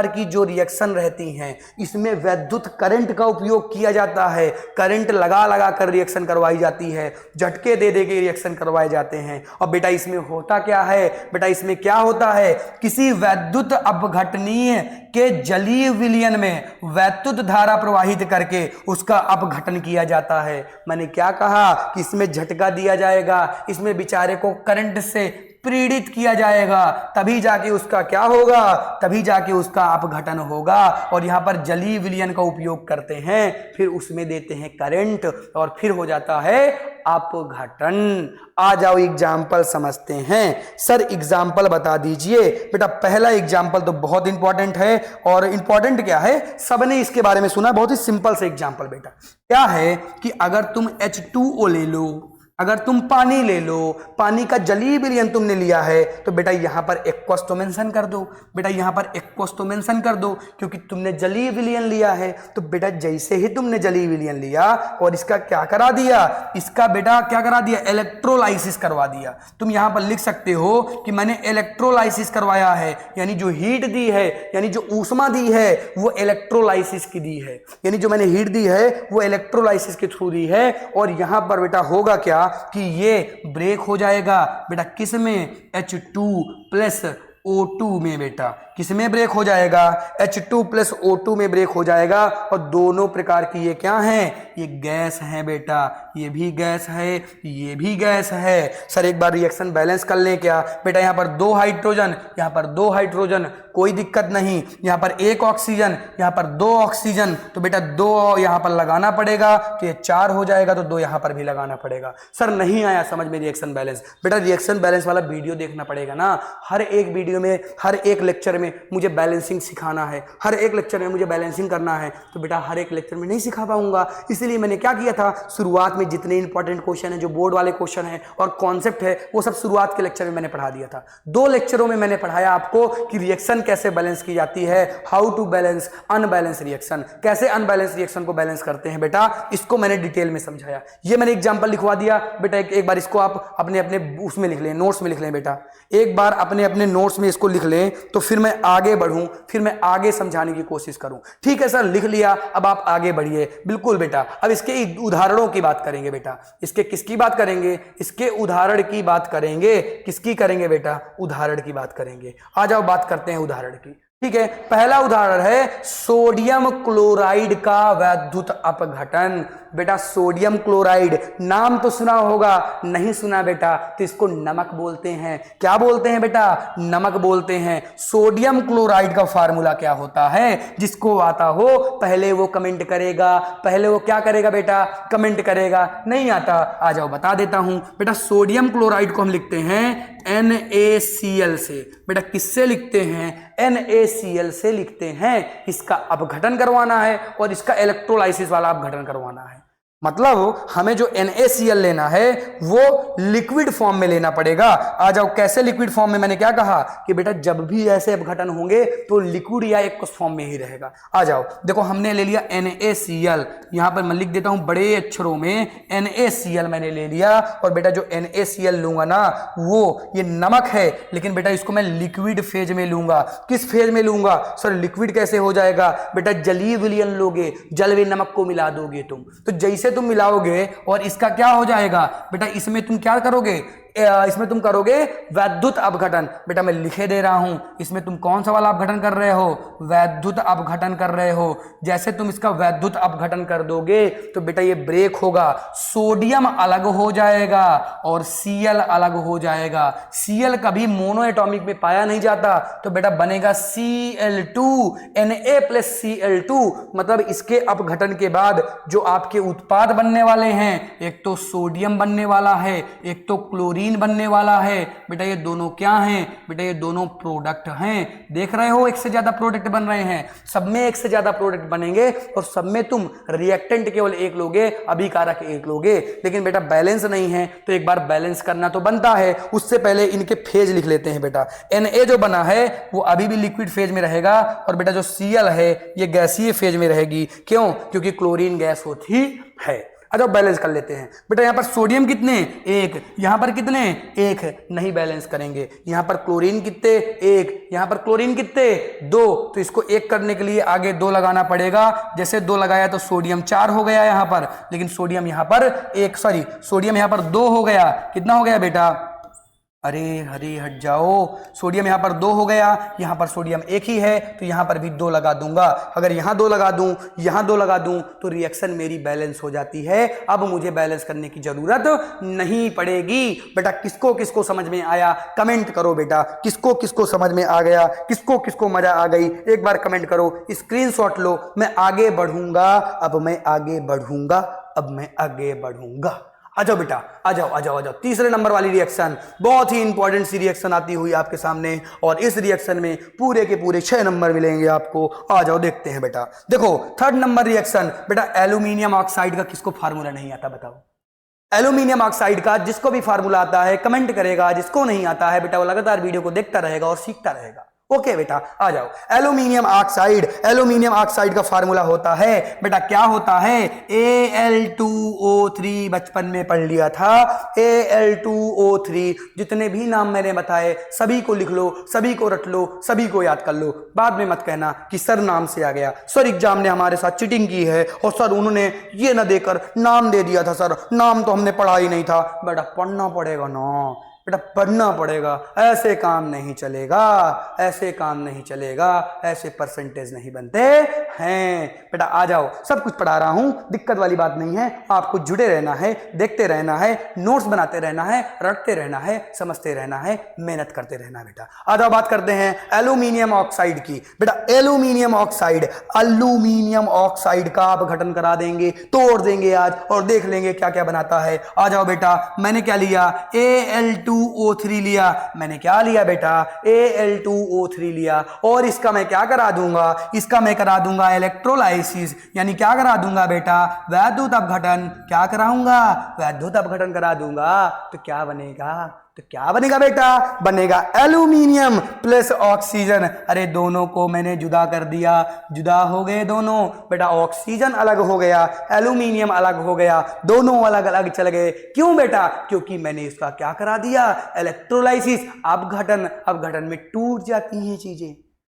A: की जो रिएक्शन रहती हैं इसमें वैद्युत करंट का उपयोग किया जाता है, करंट लगा लगा कर रिएक्शन करवाई जाती है, झटके दे दे के रिएक्शन करवाए जाते हैं। और बेटा इसमें होता क्या है, बेटा इसमें क्या होता है, किसी वैद्युत अपघटनीय के जलीय विलयन में वैद्युत धारा प्रवाहित करके उसका अपघटन किया जाता है। मैंने क्या कहा कि इसमें झटका दिया जाएगा, इसमें बेचारे को करंट से प्रेरित किया जाएगा, तभी जाके उसका क्या होगा, तभी जाके उसका अपघटन होगा। और यहाँ पर जलीय विलयन का उपयोग करते हैं, फिर उसमें देते हैं करंट और फिर हो जाता है अपघटन। आ जाओ एग्जाम्पल समझते हैं। सर एग्जाम्पल बता दीजिए। बेटा पहला एग्जाम्पल तो बहुत इंपॉर्टेंट है, और इंपॉर्टेंट क्या है, सबने इसके बारे में सुना, बहुत ही सिंपल से एग्जाम्पल बेटा। क्या है कि अगर तुम H2O ले लो, अगर तुम पानी ले लो, पानी का जलीय विलयन तुमने लिया है, तो बेटा यहां पर एक्वस तो मेंशन कर दो, बेटा यहां पर एक्वस तो मेंशन कर दो, क्योंकि तुमने जलीय विलयन लिया है। तो बेटा जैसे ही तुमने जलीय विलयन लिया और इसका क्या करा दिया, इसका बेटा क्या करा दिया, इलेक्ट्रोलाइसिस करवा दिया। तुम यहां पर लिख सकते हो कि मैंने इलेक्ट्रोलाइसिस करवाया है, यानी जो हीट दी है, यानी जो ऊष्मा दी है वो इलेक्ट्रोलाइसिस की दी है, यानी जो मैंने हीट दी है वो इलेक्ट्रोलाइसिस के थ्रू दी है। और यहां पर बेटा होगा क्या कि ये ब्रेक हो जाएगा बेटा किस में, H2+O2 में। बेटा किस में ब्रेक हो जाएगा, H2+O2 में ब्रेक हो जाएगा। और दोनों प्रकार की ये क्या हैं, ये गैस हैं बेटा, ये भी गैस है, ये भी गैस है। सर एक बार रिएक्शन बैलेंस कर लें क्या, बेटा यहाँ पर 2 हाइड्रोजन, यहाँ पर 2 हाइड्रोजन, कोई दिक्कत नहीं, यहाँ पर 1 ऑक्सीजन, यहाँ पर 2 ऑक्सीजन, तो बेटा 2 यहाँ पर लगाना पड़ेगा तो ये 4 हो जाएगा, तो 2 यहाँ पर भी लगाना पड़ेगा। सर नहीं आया समझ में रिएक्शन बैलेंस, बेटा रिएक्शन बैलेंस वाला वीडियो देखना पड़ेगा ना, हर एक वीडियो में, हर एक लेक्चर में मुझे बैलेंसिंग सिखाना है, हर एक लेक्चर में मुझे बैलेंसिंग करना है, तो बेटा हर एक लेक्चर में नहीं सिखा पाऊंगा। इसलिए मैंने क्या किया था, शुरुआत में जितने इंपॉर्टेंट क्वेश्चन है, जो बोर्ड वाले क्वेश्चन है और कॉन्सेप्ट है, वो सब शुरुआत के लेक्चर में मैंने पढ़ा दिया था। 2 लेक्चरों में मैंने पढ़ाया आपको कि रिएक्शन कैसे बैलेंस की जाती है, how to balance unbalance reaction, कैसे अनबैलेंस रिएक्शन को बैलेंस करते हैं बेटा, इसको मैंने डिटेल में समझाया। ये मैंने एग्जांपल लिखवा दिया बेटा, एक बार इसको आप अपने अपने उसमें लिख लें, नोट्स में लिख लें बेटा, एक बार अपने अपने नोट्स में इसको लिख लें, तो फिर मैं आगे बढ़ूं, फिर मैं आगे समझाने की कोशिश करूं। ठीक है सर लिख लिया, अब आप आगे बढ़िए। बिल्कुल बेटा, अब इसके उदाहरणों की बात करेंगे बेटा, इसके किसकी बात करेंगे, इसके उदाहरण की बात करेंगे। किसकी करेंगे बेटा, उदाहरण की बात करेंगे। आ जाओ बात करते हैं उदाहरण की। ठीक है, पहला उदाहरण है सोडियम क्लोराइड का वैद्युत अपघटन। बेटा सोडियम क्लोराइड नाम तो सुना होगा, नहीं सुना बेटा तो इसको नमक बोलते हैं। क्या बोलते हैं बेटा? नमक बोलते हैं। सोडियम क्लोराइड का फार्मूला क्या होता है? जिसको आता हो पहले वो कमेंट करेगा, पहले वो क्या करेगा बेटा? कमेंट करेगा। नहीं आता, आ जाओ बता देता हूं बेटा। सोडियम क्लोराइड को हम लिखते हैं NaCl से। बेटा किससे लिखते हैं? NaCl से लिखते हैं। इसका अपघटन करवाना है और इसका इलेक्ट्रोलाइसिस वाला अपघटन करवाना है। मतलब हमें जो NaCl लेना है वो लिक्विड फॉर्म में लेना पड़ेगा। आ जाओ, कैसे लिक्विड फॉर्म में? मैंने क्या कहा कि बेटा जब भी ऐसे अपघटन होंगे तो लिक्विड या एक फॉर्म में ही रहेगा। आ जाओ, देखो हमने ले लिया NaCl, यहां पर मैं लिख देता हूं बड़े अक्षरों में NaCl मैंने ले लिया। और बेटा जो NaCl लूंगा ना वो ये नमक है, लेकिन बेटा इसको मैं लिक्विड फेज में लूंगा। किस फेज में लूंगा सर? लिक्विड कैसे हो जाएगा बेटा? जलीय विलयन लोगे, जल में नमक को मिला दोगे तुम, तो जैसे तुम मिलाओगे और इसका क्या हो जाएगा बेटा? इसमें तुम क्या करोगे? इसमें तुम करोगे वैद्युत अपघटन। बेटा मैं लिखे दे रहा हूं, इसमें तुम कौन सा वाला अपघटन कर रहे हो? वैद्युत अपघटन कर रहे हो। जैसे तुम इसका वैद्युत अपघटन कर दोगे तो बेटा ये ब्रेक होगा, सोडियम अलग हो जाएगा और Cl अलग हो जाएगा। Cl कभी मोनो एटॉमिक में पाया नहीं जाता, तो बेटा बनेगा Cl2, Na+Cl2। मतलब इसके अपघटन के बाद जो आपके उत्पाद बनने वाले हैं, एक तो सोडियम बनने वाला है, एक तो क्लोरीन बनने वाला है। बेटा ये दोनों क्या हैं? बेटा ये दोनों प्रोडक्ट हैं। देख रहे हो एक से ज्यादा प्रोडक्ट बन रहे हैं, सब में एक से ज्यादा प्रोडक्ट बनेंगे और सब में तुम रिएक्टेंट केवल एक लोगे, अभिकारक एक लोगे। लेकिन बेटा बैलेंस नहीं है तो एक बार बैलेंस करना तो बनता है। उससे पहले इनके फेज लिख लेते हैं बेटा। Na जो बना है वो अभी भी लिक्विड फेज में रहेगा और बेटा जो Cl है ये गैसीय फेज में रहेगी। क्यों? क्योंकि क्लोरीन गैस होती है। अच्छा बैलेंस कर लेते हैं बेटा। यहां पर सोडियम कितने? 1। यहां पर कितने? 1। नहीं बैलेंस करेंगे। यहां पर क्लोरीन कितने? 1। यहां पर क्लोरीन कितने? 2। तो इसको 1 करने के लिए आगे 2 लगाना पड़ेगा। जैसे 2 लगाया तो सोडियम 4 हो गया यहां पर, लेकिन सोडियम यहां पर सोडियम यहां पर 2 हो गया। कितना हो गया बेटा? अरे हरे हट जाओ, सोडियम यहां पर 2 हो गया, यहां पर सोडियम 1 ही है तो यहां पर भी 2 लगा दूंगा। अगर यहां 2 लगा दूं, यहां 2 लगा दूं तो रिएक्शन मेरी बैलेंस हो जाती है। अब मुझे बैलेंस करने की जरूरत नहीं पड़ेगी। बेटा किसको किसको समझ में आया? कमेंट करो बेटा। किसको किसको समझ में आ गया? किसको किसको मजा आ गई? एक बार कमेंट करो, स्क्रीनशॉट लो। मैं आगे बढ़ूंगा, अब मैं आगे बढ़ूंगा, अब मैं आगे बढ़ूंगा। आ जाओ बेटा, आ जाओ आ जाओ आ जाओ। तीसरे नंबर वाली रिएक्शन, बहुत ही इंपॉर्टेंट सी रिएक्शन आती हुई आपके सामने, और इस रिएक्शन में पूरे के पूरे 6 नंबर मिलेंगे आपको। आ जाओ देखते हैं बेटा। देखो थर्ड नंबर रिएक्शन बेटा, एल्यूमिनियम ऑक्साइड का किसको फार्मूला नहीं आता बताओ? एल्यूमिनियम ऑक्साइड का जिसको भी फार्मूला आता है कमेंट करेगा, जिसको नहीं आता है बेटा वो लगातार वीडियो को देखता रहेगा और सीखता रहेगा। ओके बेटा आ जाओ। एल्यूमिनियम ऑक्साइड का फार्मूला होता है बेटा, क्या होता है? Al2O3। बचपन में पढ़ लिया था Al2O3। जितने भी नाम मैंने बताए सभी को लिख लो, सभी को रट लो, सभी को याद कर लो। बाद में मत कहना कि सर नाम से आ गया, सर एग्जाम ने हमारे साथ चीटिंग की है और सर उन्होंने ये ना देकर नाम दे दिया था, सर नाम तो हमने पढ़ा ही नहीं था। बेटा पढ़ना पड़ेगा ना बेटा, पढ़ना पड़ेगा। ऐसे काम नहीं चलेगा, ऐसे काम नहीं चलेगा, ऐसे परसेंटेज नहीं बनते हैं। बेटा आ जाओ, सब कुछ पढ़ा रहा हूं, दिक्कत वाली बात नहीं है। आपको जुड़े रहना है, देखते रहना है, नोट्स बनाते रहना है, रटते रहना है, समझते रहना है, मेहनत करते रहना है बेटा। आ जाओ बात करते हैं एल्यूमिनियम ऑक्साइड की। बेटा एल्यूमिनियम ऑक्साइड का अपघटन करा देंगे, तोड़ देंगे आज और देख लेंगे क्या क्या बनाता है। आ जाओ बेटा, मैंने क्या लिया? Al2O3 लिया। मैंने क्या लिया बेटा? Al2O3 लिया। और इसका मैं क्या करा दूंगा? इसका मैं करा दूंगा इलेक्ट्रोलाइसिस, यानी क्या करा दूंगा बेटा? वैद्युत अपघटन। क्या कराऊंगा? वैद्युत अपघटन करा दूंगा। तो क्या बनेगा? तो क्या बनेगा बेटा? बनेगा एल्यूमिनियम प्लस ऑक्सीजन। अरे दोनों को मैंने जुदा कर दिया, जुदा हो गए दोनों बेटा। ऑक्सीजन अलग हो गया, एल्यूमिनियम अलग हो गया, दोनों अलग अलग चल गए। क्यों बेटा? क्योंकि मैंने इसका क्या करा दिया? इलेक्ट्रोलाइसिस। अपघटन में टूट जाती हैं चीजें।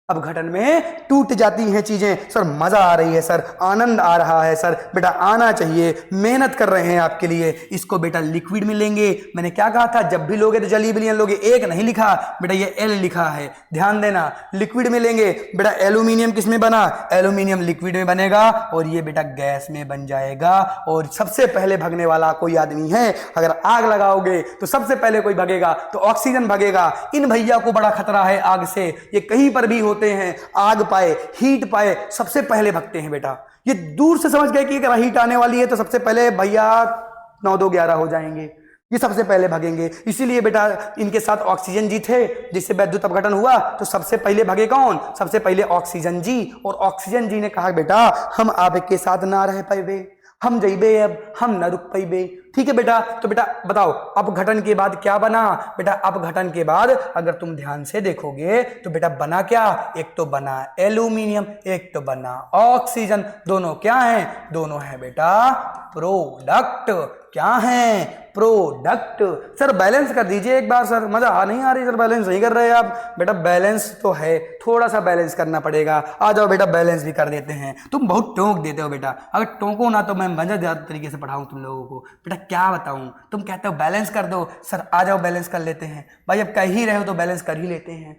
A: अपघटन में टूट जाती हैं चीजें। सर मजा आ रही है सर, आनंद आ रहा है सर, बेटा आना चाहिए, मेहनत कर रहे हैं आपके लिए। इसको बेटा लिक्विड में लेंगे। मैंने क्या कहा था, जब भी लोगे तो जली विलयन लोगे, एक नहीं लिखा बेटा, ये एल लिखा है, ध्यान देना। लिक्विड में लेंगे बेटा, एल्यूमिनियम किस में बना, एल्यूमिनियम लिक्विड में बनेगा और ये बेटा गैस में बन जाएगा। और सबसे पहले भगने वाला कोई आदमी है, अगर आग लगाओगे तो सबसे पहले कोई भगेगा तो ऑक्सीजन भगेगा। इन भैया को बड़ा खतरा है आग से, ये कहीं पर भी होते हैं, आग पाए, हीट पाए, सबसे पहले भगते हैं बेटा। ये दूर से समझ गए कि अगर हीट आने वाली है तो सबसे पहले भैया 9 2 11 हो जाएंगे, ये सबसे पहले भगेंगे। इसीलिए बेटा इनके साथ ऑक्सीजन जी थे, जिससे वैद्युत अपघटन हुआ तो सबसे पहले भगे कौन, सबसे पहले ऑक्सीजन जी। और ऑक्सीजन जी ने कहा बेटा हम आपके साथ ना रह पाए, हम जइबे, अब हम न रुक पाइबे। ठीक है बेटा, तो बेटा बताओ अपघटन के बाद क्या बना। बेटा अपघटन के बाद अगर तुम ध्यान से देखोगे तो बेटा बना क्या, एक तो बना एल्यूमिनियम, एक तो बना ऑक्सीजन। दोनों क्या हैं, दोनों है बेटा प्रोडक्ट। क्या है, प्रोडक्ट। सर बैलेंस कर दीजिए एक बार सर, मजा नहीं आ रही सर, बैलेंस नहीं कर रहे आप। बेटा बैलेंस तो है, थोड़ा सा बैलेंस करना पड़ेगा। आ जाओ बेटा बैलेंस भी कर देते हैं। तुम बहुत टोक देते हो बेटा, अगर टोको ना तो मैं मजा ज्यादा तरीके से पढ़ाऊं तुम लोगों को। बेटा क्या बताऊं, तुम कहते हो बैलेंस कर दो सर, आ जाओ बैलेंस कर लेते हैं। भाई अब कह ही रहे हो तो बैलेंस कर ही लेते हैं।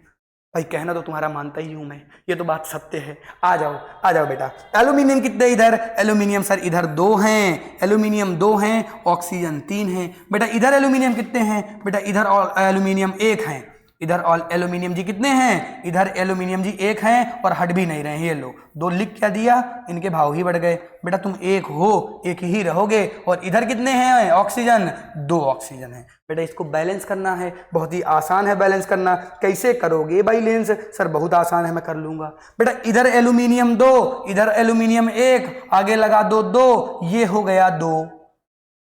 A: भाई कहना तो तुम्हारा मानता ही हूं मैं, ये तो बात सत्य है। आ जाओ बेटा। एल्यूमिनियम कितने इधर, एल्यूमिनियम सर इधर 2 हैं, एल्यूमिनियम 2 हैं, ऑक्सीजन 3 है। बेटा इधर एल्यूमिनियम कितने हैं, बेटा इधर और एल्यूमिनियम 1 है। इधर ऑल एल्यूमिनियम जी कितने हैं, इधर एल्यूमिनियम जी 1 हैं और हट भी नहीं रहे हैं। ये लो 2 लिख क्या दिया, इनके भाव ही बढ़ गए। बेटा तुम 1 हो, 1 ही रहोगे। और इधर कितने हैं ऑक्सीजन, 2 ऑक्सीजन है। बेटा इसको बैलेंस करना है, बहुत ही आसान है बैलेंस करना। कैसे करोगे भाई लेंस, सर बहुत आसान है, मैं कर लूंगा। बेटा इधर एल्यूमिनियम 2, इधर एल्यूमिनियम 1, आगे लगा दो 2, ये हो गया 2।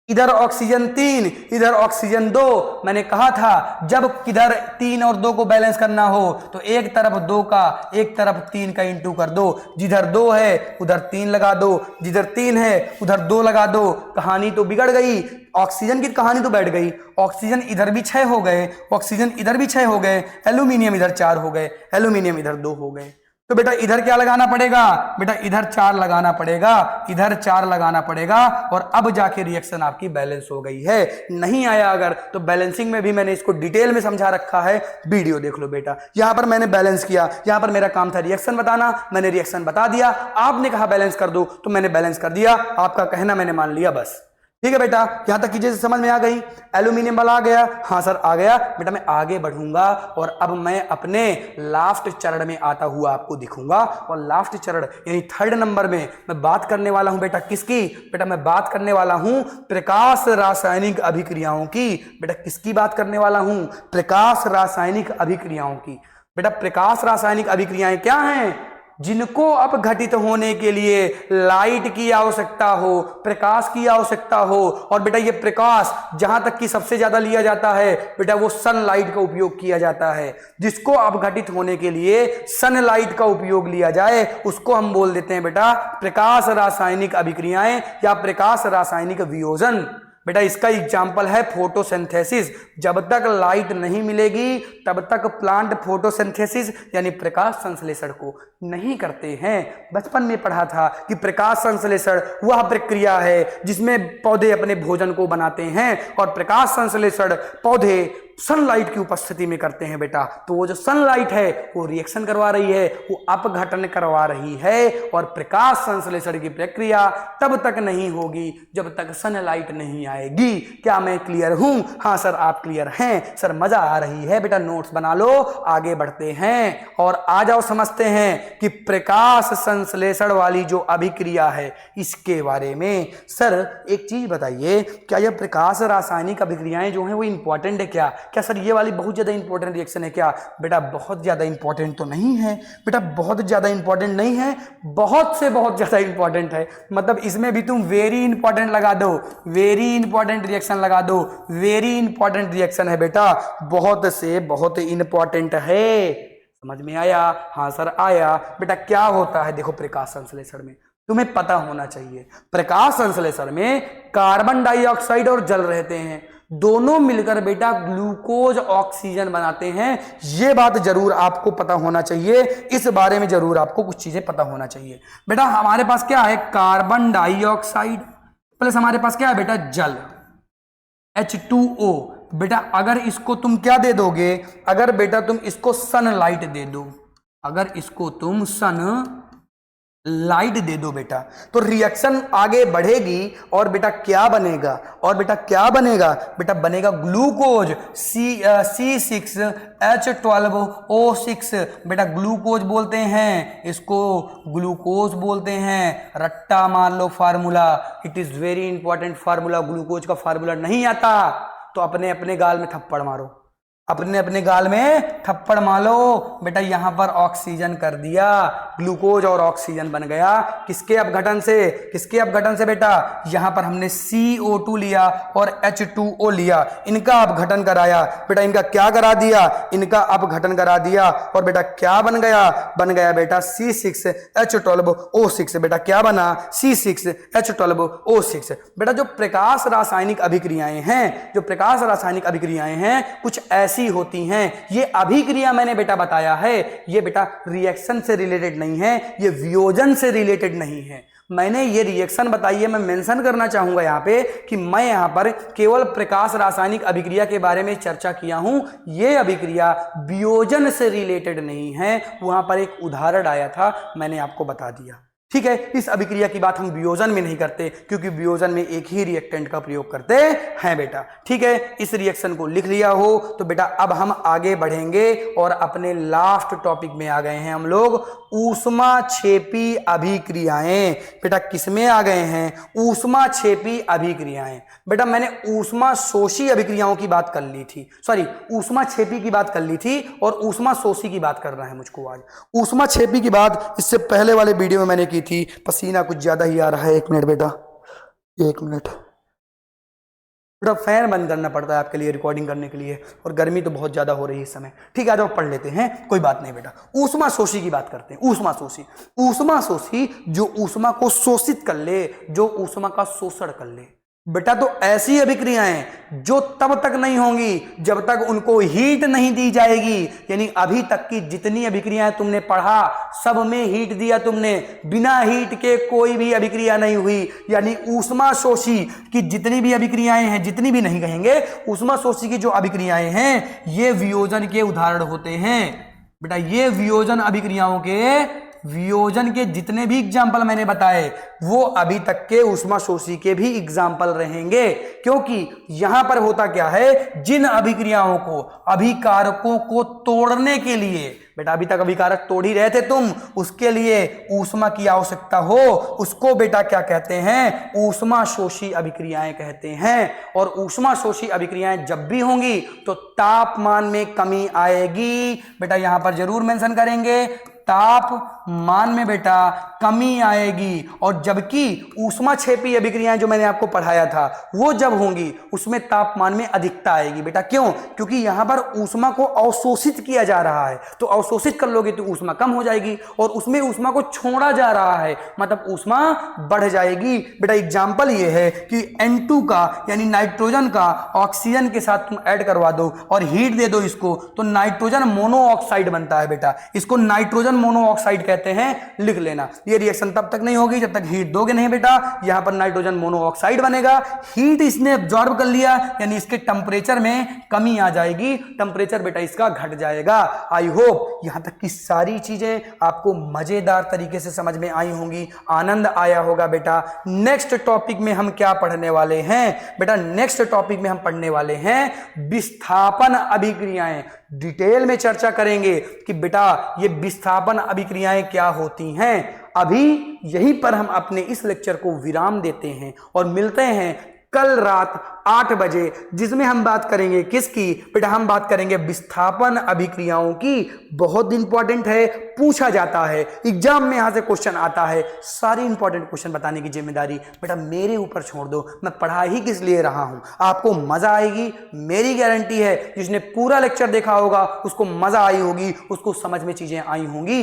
A: इधर ऑक्सीजन 3, इधर ऑक्सीजन 2। मैंने कहा था जब किधर 3 और 2 को बैलेंस करना हो तो एक तरफ 2 का, एक तरफ 3 का इंटू कर दो। जिधर 2 है उधर 3 लगा दो, जिधर 3 है उधर 2 लगा दो। कहानी तो बिगड़ गई, ऑक्सीजन की कहानी तो बैठ गई। ऑक्सीजन इधर भी 6 हो गए, ऑक्सीजन इधर भी 6 हो गए, एल्यूमिनियम इधर 4 हो गए, एल्यूमिनियम इधर 2 हो गए। तो बेटा इधर क्या लगाना पड़ेगा, बेटा इधर 4 लगाना पड़ेगा, इधर 4 लगाना पड़ेगा। और अब जाके रिएक्शन आपकी बैलेंस हो गई है। नहीं आया अगर तो बैलेंसिंग में भी मैंने इसको डिटेल में समझा रखा है, वीडियो देख लो बेटा। यहां पर मैंने बैलेंस किया, यहां पर मेरा काम था रिएक्शन बताना, मैंने रिएक्शन बता दिया। आपने कहा बैलेंस कर दो तो मैंने बैलेंस कर दिया, आपका कहना मैंने मान लिया, बस। ठीक है बेटा, यहां तक कीजिए समझ में आ गई। एल्यूमिनियम वाला आ गया, हाँ सर आ गया। बेटा मैं आगे बढ़ूंगा और अब मैं अपने लास्ट चरण में आता हुआ आपको दिखूंगा। और लास्ट चरण यानी 3rd नंबर में मैं बात करने वाला हूं बेटा किसकी, बेटा मैं बात करने वाला हूं प्रकाश रासायनिक अभिक्रियाओं की। बेटा किसकी बात करने वाला हूं, प्रकाश रासायनिक अभिक्रियाओं की। बेटा प्रकाश रासायनिक अभिक्रियाएं क्या हैं, जिनको अपघटित होने के लिए लाइट की आवश्यकता हो, प्रकाश की आवश्यकता हो। और बेटा ये प्रकाश जहां तक कि सबसे ज्यादा लिया जाता है बेटा वो सनलाइट का उपयोग किया जाता है। जिसको अपघटित होने के लिए सनलाइट का उपयोग लिया जाए उसको हम बोल देते हैं बेटा प्रकाश रासायनिक अभिक्रियाएं या प्रकाश रासायनिक वियोजन। बेटा इसका एग्जाम्पल है फोटोसिंथेसिस। जब तक लाइट नहीं मिलेगी तब तक प्लांट फोटोसिंथेसिस यानी प्रकाश संश्लेषण को नहीं करते हैं। बचपन में पढ़ा था कि प्रकाश संश्लेषण वह प्रक्रिया है जिसमें पौधे अपने भोजन को बनाते हैं और प्रकाश संश्लेषण पौधे सनलाइट की उपस्थिति में करते हैं बेटा। तो वो जो सनलाइट है वो रिएक्शन करवा रही है, वो अपघटन करवा रही है। और प्रकाश संश्लेषण की प्रक्रिया तब तक नहीं होगी जब तक सनलाइट नहीं आएगी। क्या मैं क्लियर हूं, हाँ सर आप क्लियर हैं। सर मजा आ रही है बेटा, नोट्स बना लो, आगे बढ़ते हैं और आ जाओ समझते हैं कि प्रकाश संश्लेषण वाली जो अभिक्रिया है इसके बारे में। सर एक चीज बताइए, क्या यह प्रकाश रासायनिक अभिक्रियाएं जो हैं वो इंपॉर्टेंट है क्या सर ये वाली बहुत ज्यादा इंपॉर्टेंट रिएक्शन है क्या? बेटा बहुत ज्यादा इंपॉर्टेंट तो नहीं है बेटा, बहुत ज्यादा इंपॉर्टेंट नहीं है, बहुत से बहुत ज्यादा इंपॉर्टेंट है। मतलब इसमें भी तुम वेरी इंपॉर्टेंट लगा दो, वेरी इंपॉर्टेंट रिएक्शन लगा दो, वेरी इंपॉर्टेंट रिएक्शन है बेटा, बहुत से बहुत इंपॉर्टेंट है। समझ में आया? हाँ सर आया। बेटा क्या होता है देखो प्रकाश संश्लेषण में, तुम्हें पता होना चाहिए। प्रकाश संश्लेषण में कार्बन डाइऑक्साइड और जल रहते हैं। दोनों मिलकर बेटा ग्लूकोज ऑक्सीजन बनाते हैं। यह बात जरूर आपको पता होना चाहिए, इस बारे में जरूर आपको कुछ चीजें पता होना चाहिए। बेटा हमारे पास क्या है, कार्बन डाइऑक्साइड प्लस हमारे पास क्या है बेटा, जल H2O। बेटा अगर इसको तुम क्या दे दोगे, अगर बेटा तुम इसको सनलाइट दे दो, अगर इसको तुम सन लाइट दे दो बेटा, तो रिएक्शन आगे बढ़ेगी और बेटा क्या बनेगा, और बेटा क्या बनेगा, बेटा बनेगा ग्लूकोज C6H12O6। बेटा ग्लूकोज बोलते हैं इसको, ग्लूकोज बोलते हैं, रट्टा मान लो formula, it is very important formula. Glucose का फार्मूला नहीं आता तो अपने अपने गाल में थप्पड़ मारो, अपने अपने गाल में थप्पड़ मारो। बेटा यहां पर ऑक्सीजन कर दिया, ग्लूकोज और ऑक्सीजन बन गया। किसके अपघटन से, किसके अपघटन से बेटा, यहां पर हमने CO2 लिया और H2O लिया, इनका अपघटन कराया। बेटा इनका क्या करा दिया, इनका अपघटन करा दिया, और बेटा क्या बन गया, बन गया बेटा C6H12O6। बेटा क्या बना, C6H12O6। बेटा जो प्रकाश रासायनिक अभिक्रियाएं हैं, जो प्रकाश रासायनिक अभिक्रियाएं हैं कुछ ऐसी होती हैं। ये अभिक्रिया मैंने बेटा बताया है, ये बेटा रिएक्शन से रिलेटेड नहीं है, ये वियोजन से रिलेटेड नहीं है। मैंने ये रिएक्शन बताई है, मैं मेंशन करना चाहूंगा यहाँ पे कि मैं यहाँ पर केवल प्रकाश रासायनिक अभिक्रिया के बारे में चर्चा किया हूं। ये अभिक्रिया वियोजन से रिलेटेड नहीं है। वहां पर एक उदाहरण आया था, मैंने आपको बता दिया। ठीक है, इस अभिक्रिया की बात हम वियोजन में नहीं करते, क्योंकि वियोजन में एक ही रिएक्टेंट का प्रयोग करते हैं बेटा। ठीक है, इस रिएक्शन को लिख लिया हो तो बेटा अब हम आगे बढ़ेंगे और अपने लास्ट टॉपिक में आ गए हैं हम लोग, ऊष्माक्षेपी अभिक्रियाएं। बेटा किसमें आ गए हैं, ऊष्माक्षेपी अभिक्रियाएं। बेटा मैंने ऊष्माशोषी अभिक्रियाओं की बात कर ली थी, सॉरी ऊष्माक्षेपी की बात कर ली थी, और ऊष्माशोषी की बात करना है मुझको आज। ऊष्माक्षेपी की बात इससे पहले वाले वीडियो में मैंने की थी। पसीना कुछ ज्यादा ही आ रहा है, 1 मिनट बेटा, 1 मिनट बेटा। फैन बंद करना पड़ता है आपके लिए रिकॉर्डिंग करने के लिए, और गर्मी तो बहुत ज्यादा हो रही है इस समय। ठीक है, आ जाओ पढ़ लेते हैं, कोई बात नहीं बेटा। ऊष्माशोषी की बात करते हैं। ऊष्माशोषी, ऊष्माशोषी जो ऊष्मा को शोषित कर ले, जो ऊष्मा का शोषण कर ले। बेटा तो ऐसी अभिक्रियाएं जो तब तक नहीं होंगी जब तक उनको हीट नहीं दी जाएगी। यानी अभी तक की जितनी अभिक्रियाएं तुमने पढ़ा सब में हीट दिया तुमने, बिना हीट के कोई भी अभिक्रिया नहीं हुई। यानी ऊष्माशोषी की जितनी भी अभिक्रियाएं हैं, जितनी भी नहीं कहेंगे, ऊष्माशोषी की जो अभिक्रियाएं हैं ये वियोजन के उदाहरण होते हैं। बेटा ये वियोजन अभिक्रियाओं के, वियोजन के जितने भी एग्जाम्पल मैंने बताए वो अभी तक के ऊष्माशोषी के भी एग्जाम्पल रहेंगे। क्योंकि यहां पर होता क्या है, जिन अभिक्रियाओं को, अभिकारकों को तोड़ने के लिए, बेटा अभी तक अभिकारक तोड़ ही रहे थे तुम, उसके लिए ऊष्मा की आवश्यकता हो, उसको बेटा क्या कहते हैं, ऊष्माशोषी अभिक्रियाएं कहते हैं। और ऊष्माशोषी अभिक्रियाएं जब भी होंगी तो तापमान में कमी आएगी। बेटा यहां पर जरूर मेंशन करेंगे, तापमान में बेटा कमी आएगी। और जबकि ऊष्माक्षेपी अभिक्रियाएं जो मैंने आपको पढ़ाया था वो जब होंगी उसमें तापमान में अधिकता आएगी। बेटा क्यों, क्योंकि यहां पर ऊष्मा को अवशोषित किया जा रहा है, तो अवशोषित कर लोगे तो ऊष्मा कम हो जाएगी, और उसमें ऊष्मा को छोड़ा जा रहा है मतलब ऊष्मा बढ़ जाएगी। बेटा एग्जाम्पल ये है कि N2 का यानी नाइट्रोजन का ऑक्सीजन के साथ तुम ऐड करवा दो और हीट दे दो इसको, तो नाइट्रोजन मोनोऑक्साइड बनता है। बेटा इसको नाइट्रोजन मोनोऑक्साइड कहते हैं, लिख लेना। ये रिएक्शन तब तक नहीं होगी जब तक हीट दोगे नहीं बेटा। यहां पर नाइट्रोजन मोनोऑक्साइड बनेगा, हीट इसने एब्जॉर्ब कर लिया यानी इसके टेंपरेचर में कमी आ जाएगी, टेंपरेचर बेटा इसका घट जाएगा। आई होप यहां तक की सारी चीजें आपको मजेदार तरीके से समझ में आई होंगी, आनंद आया होगा बेटा। नेक्स्ट टॉपिक में हम क्या पढ़ने वाले हैं बेटा, नेक्स्ट टॉपिक में हम पढ़ने वाले हैं विस्थापन अभिक्रियाएं। डिटेल में चर्चा करेंगे कि बेटा ये विस्थापन अभिक्रियाएं क्या होती हैं। अभी यहीं पर हम अपने इस लेक्चर को विराम देते हैं और मिलते हैं कल रात 8 बजे, जिसमें हम बात करेंगे किसकी बेटा, हम बात करेंगे विस्थापन अभिक्रियाओं की। बहुत इंपॉर्टेंट है, पूछा जाता है एग्जाम में, यहां से क्वेश्चन आता है। सारी इंपॉर्टेंट क्वेश्चन बताने की जिम्मेदारी बेटा मेरे ऊपर छोड़ दो, मैं पढ़ा ही किस लिए रहा हूं, आपको मजा आएगी मेरी गारंटी है। जिसने पूरा लेक्चर देखा होगा उसको मजा आई होगी, उसको समझ में चीजें आई होंगी।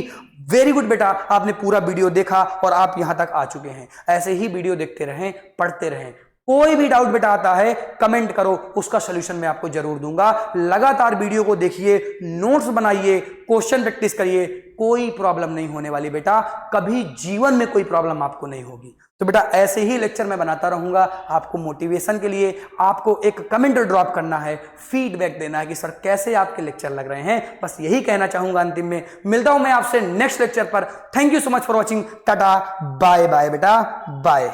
A: वेरी गुड बेटा, आपने पूरा वीडियो देखा और आप यहां तक आ चुके हैं। ऐसे ही वीडियो देखते रहें, पढ़ते रहें। कोई भी डाउट बेटा आता है कमेंट करो, उसका सॉल्यूशन मैं आपको जरूर दूंगा। लगातार वीडियो को देखिए, नोट्स बनाइए, क्वेश्चन प्रैक्टिस करिए, कोई प्रॉब्लम नहीं होने वाली बेटा, कभी जीवन में कोई प्रॉब्लम आपको नहीं होगी। तो बेटा ऐसे ही लेक्चर मैं बनाता रहूंगा आपको मोटिवेशन के लिए। आपको एक कमेंट ड्रॉप करना है, फीडबैक देना है कि सर कैसे आपके लेक्चर लग रहे हैं, बस यही कहना चाहूंगा। अंतिम में मिलता हूं मैं आपसे नेक्स्ट लेक्चर पर। Thank you so much for watching. Tata bye bye बेटा, बाय।